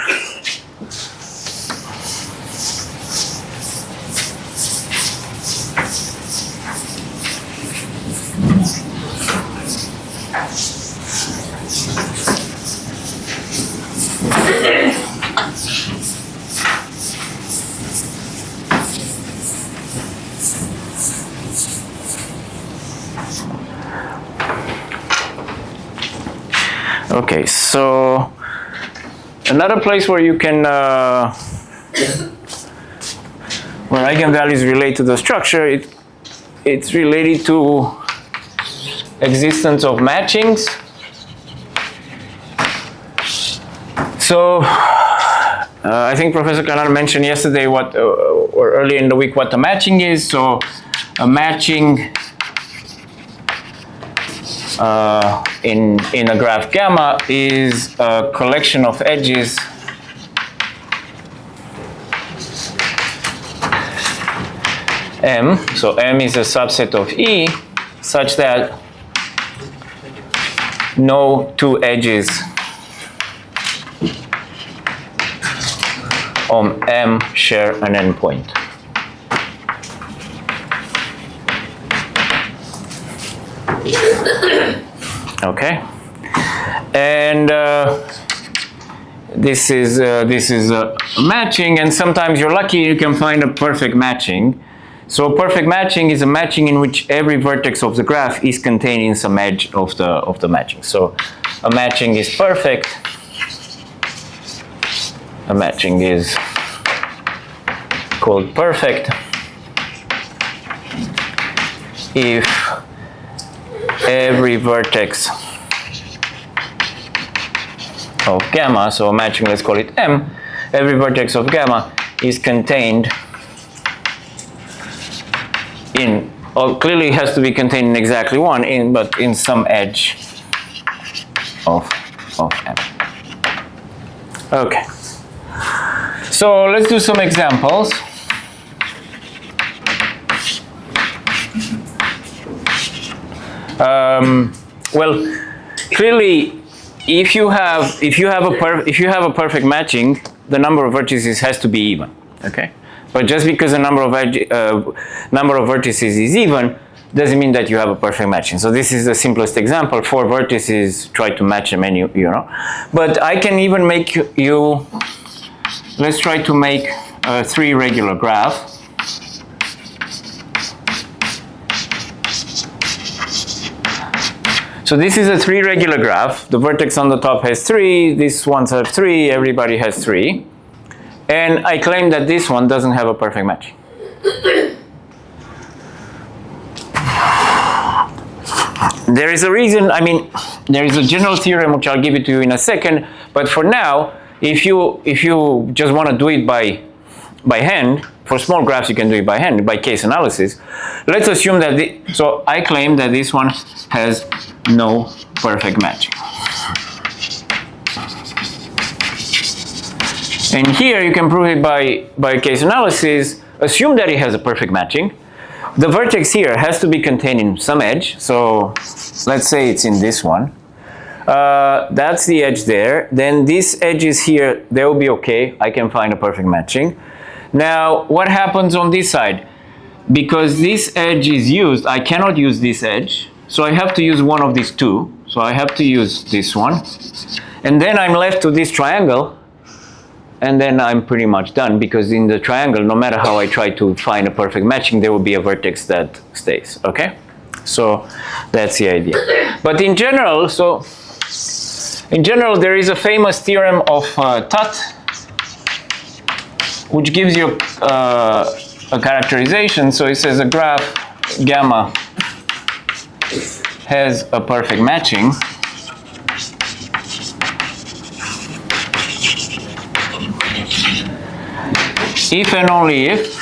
okay, so another place where you can, where eigenvalues relate to the structure, it's related to existence of matchings. So I think Professor Canal mentioned yesterday what, or earlier in the week, what the matching is. So a matching in a graph gamma is a collection of edges M. So M is a subset of E such that no two edges on M share an endpoint. Okay, and this is a matching, and sometimes you're lucky you can find a perfect matching. So perfect matching is a matching in which every vertex of the graph is contained in some edge of the matching. So a matching is perfect. A matching is called perfect if every vertex of gamma, so a matching, let's call it M, every vertex of gamma is contained in, or clearly it has to be contained in exactly one, but in some edge of M. Okay, so let's do some examples. Well, clearly, if you have a perfect matching, the number of vertices has to be even. Okay, but just because the number of vertices is even doesn't mean that you have a perfect matching. So this is the simplest example. 4 vertices, try to match them, and you know. But I can even make you. Let's try to make a 3 regular graph. So this is a 3 regular graph. The vertex on the top has 3, these ones have 3, everybody has 3. And I claim that this one doesn't have a perfect match. There is a reason, I mean, there is a general theorem which I'll give it to you in a second, but for now, if you just want to do it by hand, for small graphs you can do it by hand, by case analysis. Let's assume that, so I claim that this one has no perfect matching. And here you can prove it by case analysis. Assume that it has a perfect matching. The vertex here has to be contained in some edge. So let's say it's in this one. That's the edge there. Then these edges here, they will be okay. I can find a perfect matching. Now, what happens on this side? Because this edge is used, I cannot use this edge. So I have to use one of these two. So I have to use this one. And then I'm left to this triangle, and then I'm pretty much done, because in the triangle, no matter how I try to find a perfect matching, there will be a vertex that stays, okay? So that's the idea. But in general, there is a famous theorem of Tutt, which gives you a characterization. So it says a graph gamma has a perfect matching if and only if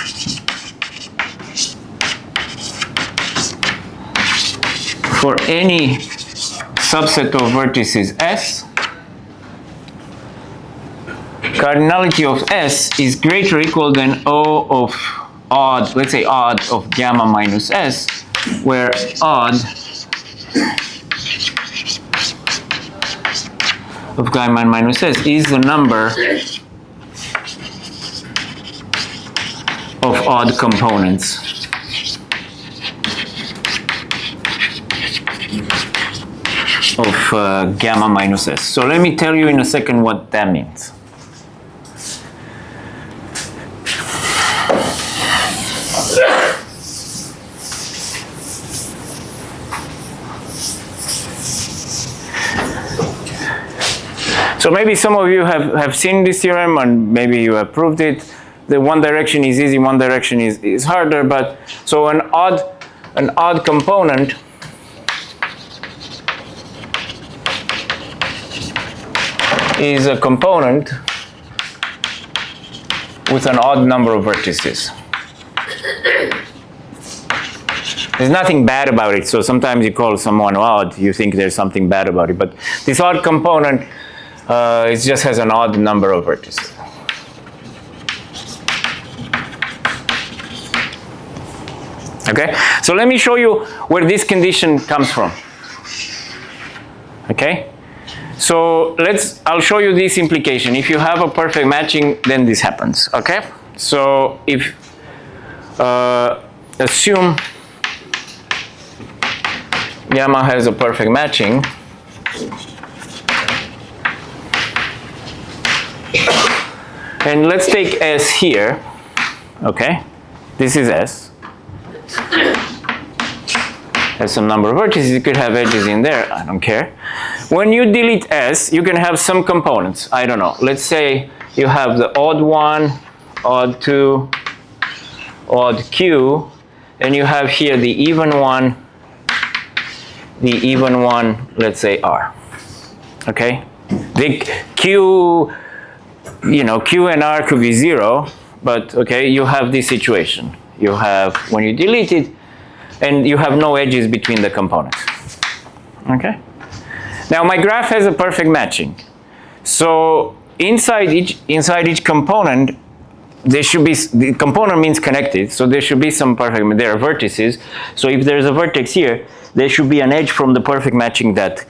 for any subset of vertices S, cardinality of S is greater or equal than O of odd, let's say odd of gamma minus S, where odd of gamma minus S is the number of odd components of gamma minus S. So let me tell you in a second what that means. So maybe some of you have seen this theorem, and maybe you have proved it. The one direction is easy, one direction is harder, but so an odd component is a component with an odd number of vertices. There's nothing bad about it, so sometimes you call someone odd, you think there's something bad about it, but this odd component it just has an odd number of vertices. Okay, so let me show you where this condition comes from. Okay, so I'll show you this implication. If you have a perfect matching, then this happens. Okay, so if assume gamma has a perfect matching, and let's take S here. Okay, this is S. Has some number of vertices. You could have edges in there, I don't care. When you delete S, you can have some components. I don't know, let's say you have the odd 1, odd 2, odd Q, and you have here the even 1, let's say R. Okay, the Q, Q and R could be 0, but okay, you have this situation. You have, when you delete it, and you have no edges between the components. Okay? Now my graph has a perfect matching. So inside each component, there should be, the component means connected, so there should be some perfect, there are vertices. So if there's a vertex here, there should be an edge from the perfect matching that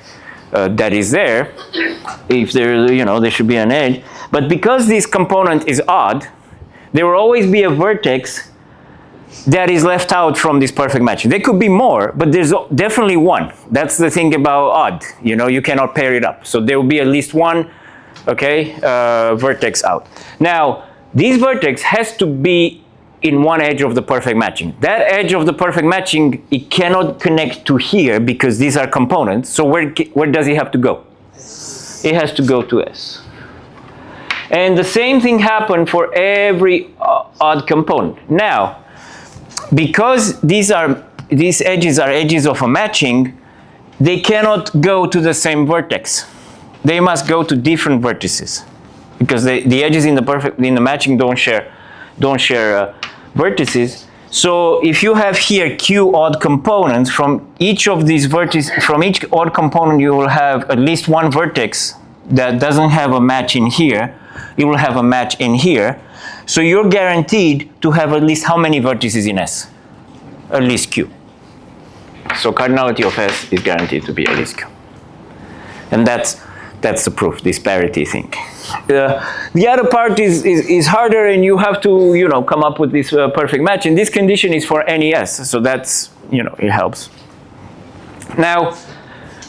is there. If there, there should be an edge. But because this component is odd, there will always be a vertex that is left out from this perfect matching. There could be more, but there's definitely one. That's the thing about odd. You cannot pair it up. So there will be at least one, okay, vertex out. Now, this vertex has to be in one edge of the perfect matching. That edge of the perfect matching, it cannot connect to here because these are components. So where does it have to go? It has to go to S. And the same thing happened for every odd component. Now, because these edges are edges of a matching, they cannot go to the same vertex. They must go to different vertices, because the edges in the matching don't share vertices. So if you have here Q odd components, from each of these vertices, from each odd component, you will have at least one vertex that doesn't have a match in here. You will have a match in here. So you're guaranteed to have at least how many vertices in S? At least Q. So cardinality of S is guaranteed to be at least Q. And that's the proof, this parity thing. The other part is harder, and you have to come up with this perfect match. And this condition is for any S, so that's it helps. Now,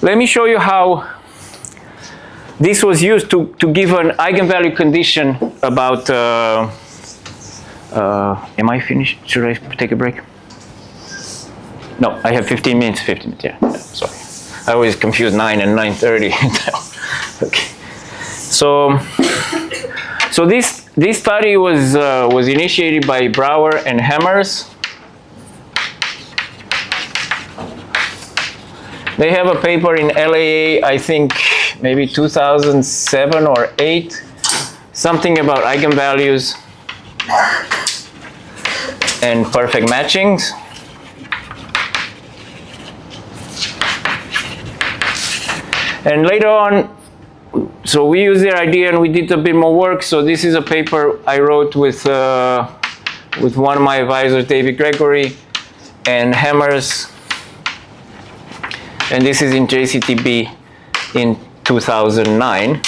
let me show you how this was used to give an eigenvalue condition about, am I finished? Should I take a break? No, I have 15 minutes, yeah, sorry. I always confuse 9 and 9:30. Okay. So this study was initiated by Brouwer and Hammers. They have a paper in LAA, I think maybe 2007 or 8, something about eigenvalues and perfect matchings. And later on, so we used their idea and we did a bit more work. So this is a paper I wrote with one of my advisors, David Gregory, and Hammers. And this is in JCTB in 2009,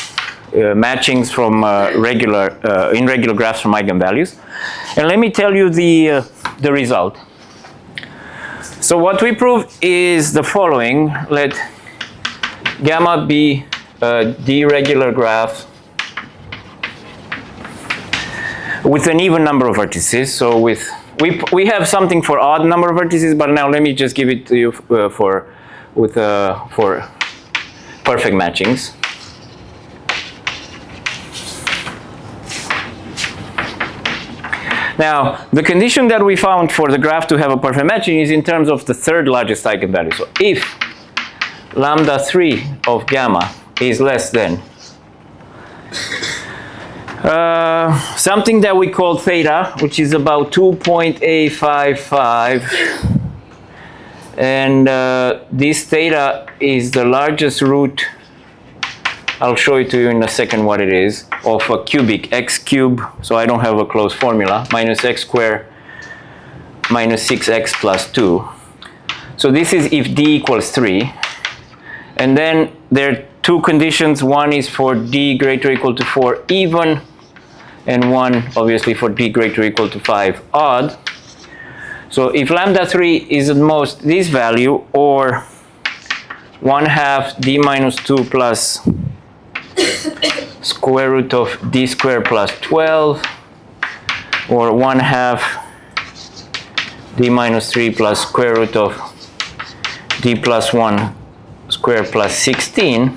matchings from irregular graphs from eigenvalues. And let me tell you the result. So what we proved is the following. Let gamma be a d-regular graph with an even number of vertices. So we have something for odd number of vertices, but now let me just give it to you for perfect matchings. Now, the condition that we found for the graph to have a perfect matching is in terms of the third largest eigenvalue. So if lambda 3 of gamma is less than something that we call theta, which is about 2.855, and this theta is the largest root, I'll show it to you in a second what it is, of a cubic, x cubed, so I don't have a closed formula, minus x squared minus 6x plus 2. So this is if d equals 3. And then there are two conditions. One is for d greater or equal to 4 even, and one obviously for d greater or equal to 5 odd. So if lambda 3 is at most this value, or 1/2 d minus 2 plus square root of d squared plus 12, or 1/2 d minus 3 plus square root of d plus 1 squared plus 16,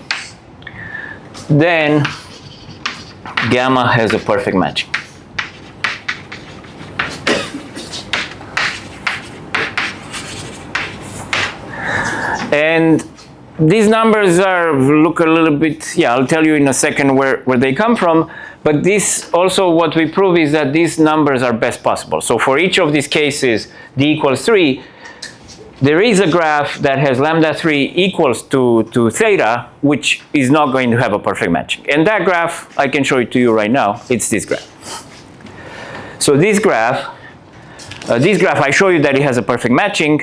then gamma has a perfect matching. And these numbers look a little bit, yeah, I'll tell you in a second where they come from, but this also what we prove is that these numbers are best possible. So for each of these cases, d equals 3, there is a graph that has lambda 3 equals to theta, which is not going to have a perfect matching. And that graph, I can show it to you right now, it's this graph. So this graph, I show you that it has a perfect matching.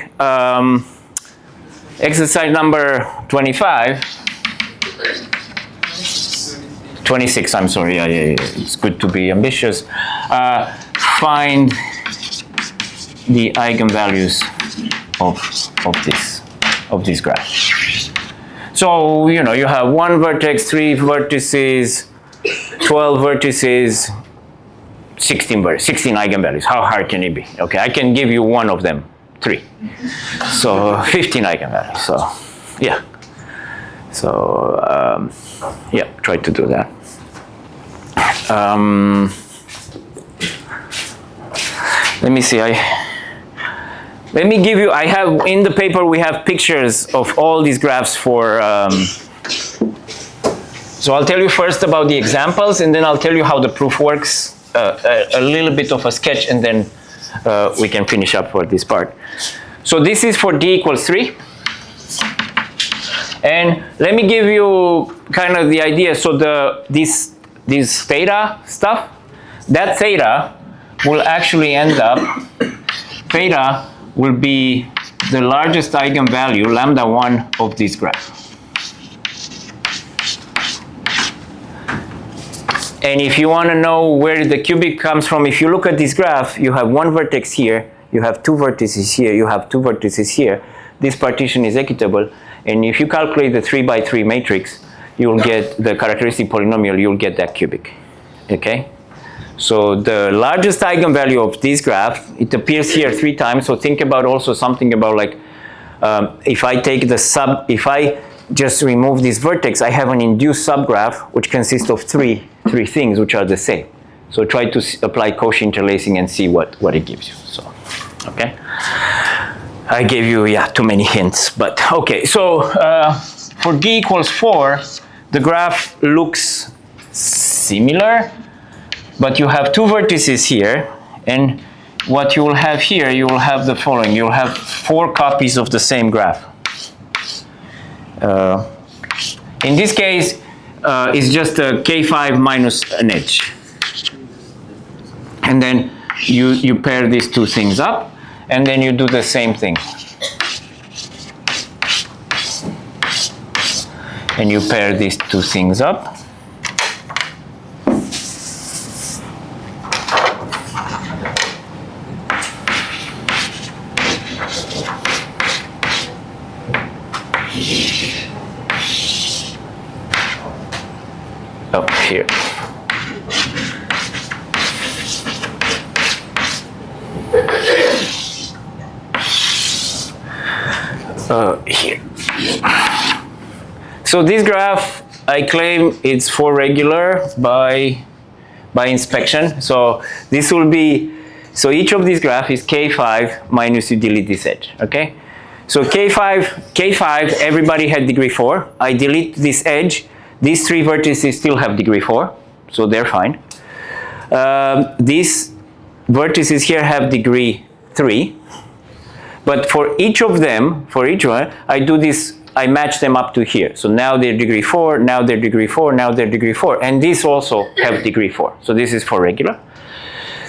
Exercise number 26, I'm sorry, yeah, it's good to be ambitious. Find the eigenvalues of this graph. So, you know, you have 1 vertex, 3 vertices, 12 vertices, 16 eigenvalues. How hard can it be? Okay, I can give you one of them, 3. So 15 eigenvalues. So yeah. So yeah, try to do that. Let me see. Let me give you, I have in the paper, we have pictures of all these graphs for, so I'll tell you first about the examples, and then I'll tell you how the proof works, a little bit of a sketch, and then we can finish up for this part. So this is for d equals 3. And let me give you kind of the idea. So this theta stuff, that theta will actually end up, theta will be the largest eigenvalue, lambda 1, of this graph. And if you want to know where the cubic comes from, if you look at this graph, you have 1 vertex here, you have 2 vertices here, you have 2 vertices here. This partition is equitable. And if you calculate the 3 by 3 matrix, you'll get the characteristic polynomial, you'll get that cubic, okay? So the largest eigenvalue of this graph, it appears here 3 times, so think about also something about like, if I take if I just remove this vertex, I have an induced subgraph which consists of three things which are the same. So try to apply Cauchy interlacing and see what it gives you, so, okay? I gave you, yeah, too many hints, but okay, so for d equals 4, the graph looks similar, but you have 2 vertices here, and what you will have here, you will have the following. You will have 4 copies of the same graph. In this case, it's just a K5 minus an edge. And then you pair these 2 things up, and then you do the same thing. And you pair these 2 things up. Up here. Here. So this graph, I claim it's 4 regular by inspection. So this will be, so each of these graphs is K5 minus you delete this edge, okay? So K5, everybody had degree 4. I delete this edge. These 3 vertices still have degree 4, so they're fine. These vertices here have degree 3. But for each of them, for each one, I do this, I match them up to here. So now they're degree 4, now they're degree 4, now they're degree 4. And these also have degree 4. So this is for regular.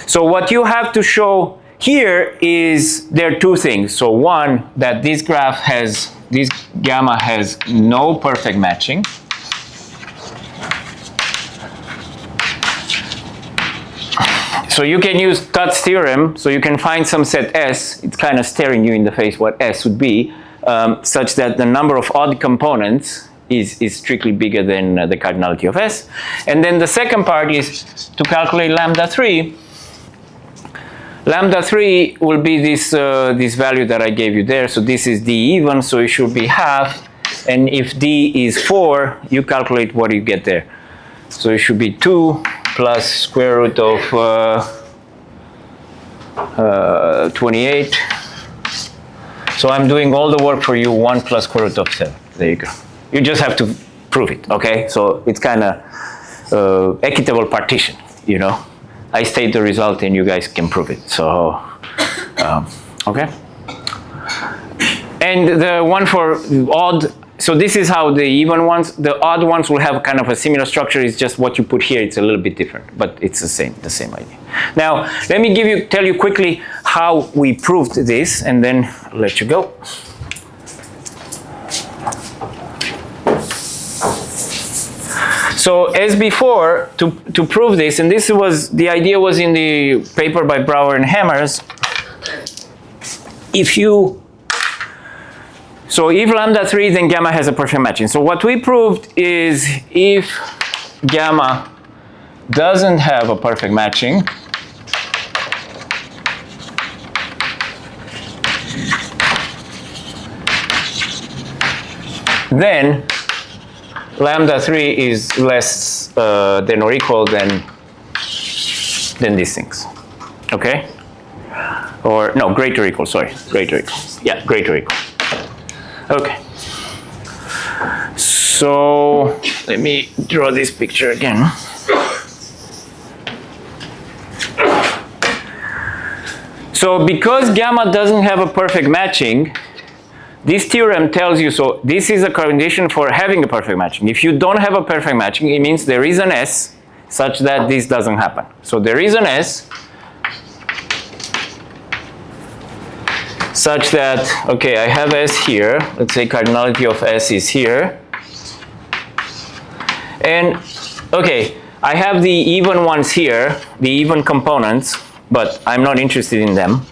So what you have to show here is there are 2 things. So one, that this graph has, this gamma has no perfect matching. So you can use Tutt's theorem, so you can find some set S, it's kind of staring you in the face what S would be, such that the number of odd components is strictly bigger than the cardinality of S. And then the second part is to calculate lambda 3. Lambda 3 will be this, this value that I gave you there, so this is D even, so it should be half, and if D is 4, you calculate what you get there. So it should be 2 plus square root of 28. So I'm doing all the work for you, 1 plus square root of 7. There you go. You just have to prove it, okay? So it's kind of equitable partition, you know? I state the result and you guys can prove it. So, okay? And the one for odd, so this is how the even ones, the odd ones will have kind of a similar structure. It's just what you put here, it's a little bit different, but it's the same idea. Now, let me tell you quickly how we proved this, and then I'll let you go. So as before, to prove this, and this was, the idea was in the paper by Brouwer and Hammers, so if lambda 3, then gamma has a perfect matching. So what we proved is if gamma doesn't have a perfect matching, then lambda 3 is less than or equal than these things, okay? Or no, greater or equal, sorry, greater or equal. Yeah, greater or equal. Okay. So let me draw this picture again. So because gamma doesn't have a perfect matching, this theorem tells you, so this is a condition for having a perfect matching. If you don't have a perfect matching, it means there is an S such that this doesn't happen. So there is an S such that, okay, I have S here. Let's say cardinality of S is here. And, okay, I have the even ones here, the even components, but I'm not interested in them,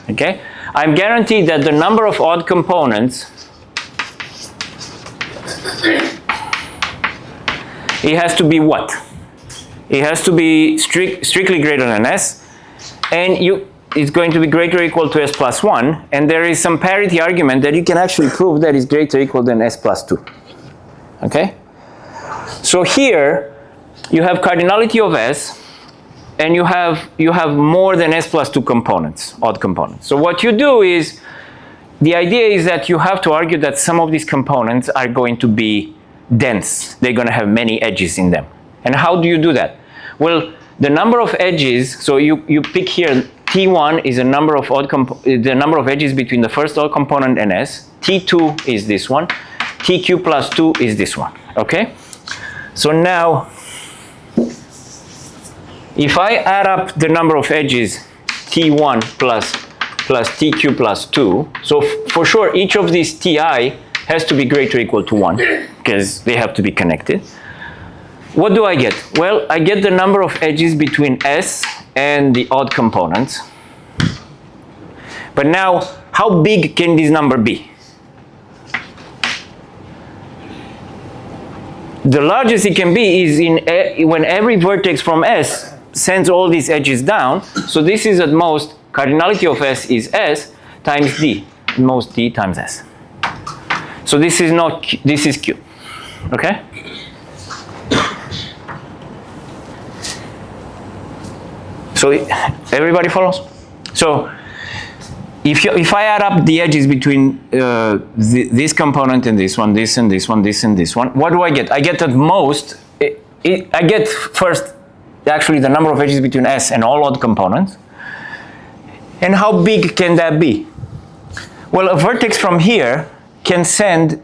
okay? I'm guaranteed that the number of odd components it has to be what? It has to be strictly greater than S, and it's going to be greater or equal to S plus 1, and there is some parity argument that you can actually prove that is greater or equal than S plus 2. Okay? So here, you have cardinality of S, and you have more than S plus 2 components, odd components. So what you do is, the idea is that you have to argue that some of these components are going to be dense. They're going to have many edges in them. And how do you do that? Well, the number of edges, so you pick here, T1 is a number of the number of edges between the first odd component and S. T2 is this one. TQ plus 2 is this one. Okay? So now, if I add up the number of edges, T1 plus TQ plus 2, so for sure each of these Ti has to be greater or equal to 1, because they have to be connected. What do I get? Well, I get the number of edges between S and the odd components. But now, how big can this number be? The largest it can be is when every vertex from S sends all these edges down. So this is at most, cardinality of S is S times D, at most D times S. So this is not Q, this is Q. Okay? So everybody follows? So if I add up the edges between this component and this one, this and this one, this and this one, what do I get? I get at most, I get first actually the number of edges between S and all odd components. And how big can that be? Well, a vertex from here can send,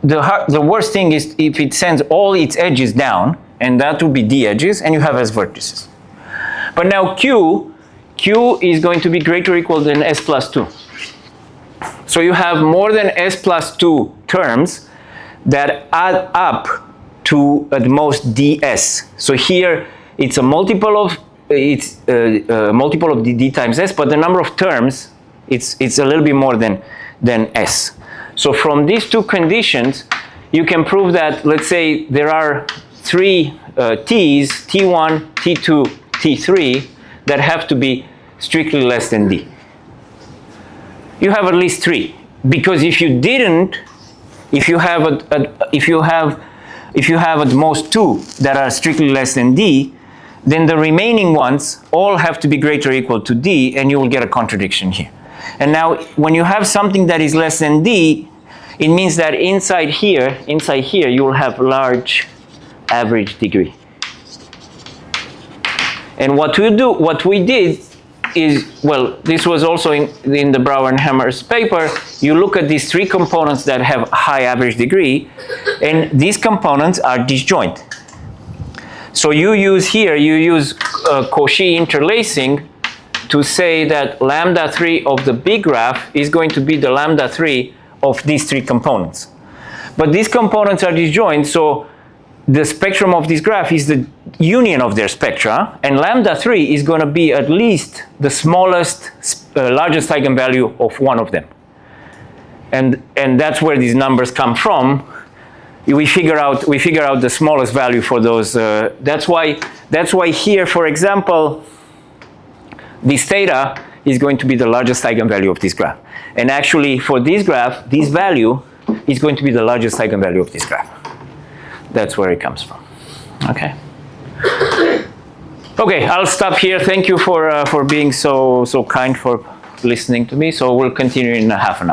the worst thing is if it sends all its edges down, and that would be D edges, and you have S vertices. But now Q is going to be greater or equal than S plus 2. So you have more than S plus 2 terms that add up to at most ds. So here it's a multiple of d times s, but the number of terms it's a little bit more than s. So from these two conditions, you can prove that, let's say there are three t's, t1, t2, t3, that have to be strictly less than d. You have at least three, because if you didn't, if you have at most two that are strictly less than d, then the remaining ones all have to be greater or equal to d, and you will get a contradiction here. And now, when you have something that is less than d, it means that inside here, you will have large average degree. And what we did is, well, this was also in the Brouwer and Hammer's paper. You look at these three components that have high average degree, and these components are disjoint. So you use Cauchy interlacing to say that lambda 3 of the big graph is going to be the lambda 3 of these three components. But these components are disjoint, so the spectrum of this graph is the union of their spectra, and lambda 3 is going to be at least the smallest, largest eigenvalue of one of them. And that's where these numbers come from. We figure out the smallest value for those. That's why here, for example, this theta is going to be the largest eigenvalue of this graph. And actually, for this graph, this value is going to be the largest eigenvalue of this graph. That's where it comes from. Okay. Okay, I'll stop here. Thank you for being so kind, for listening to me. So we'll continue in half an hour.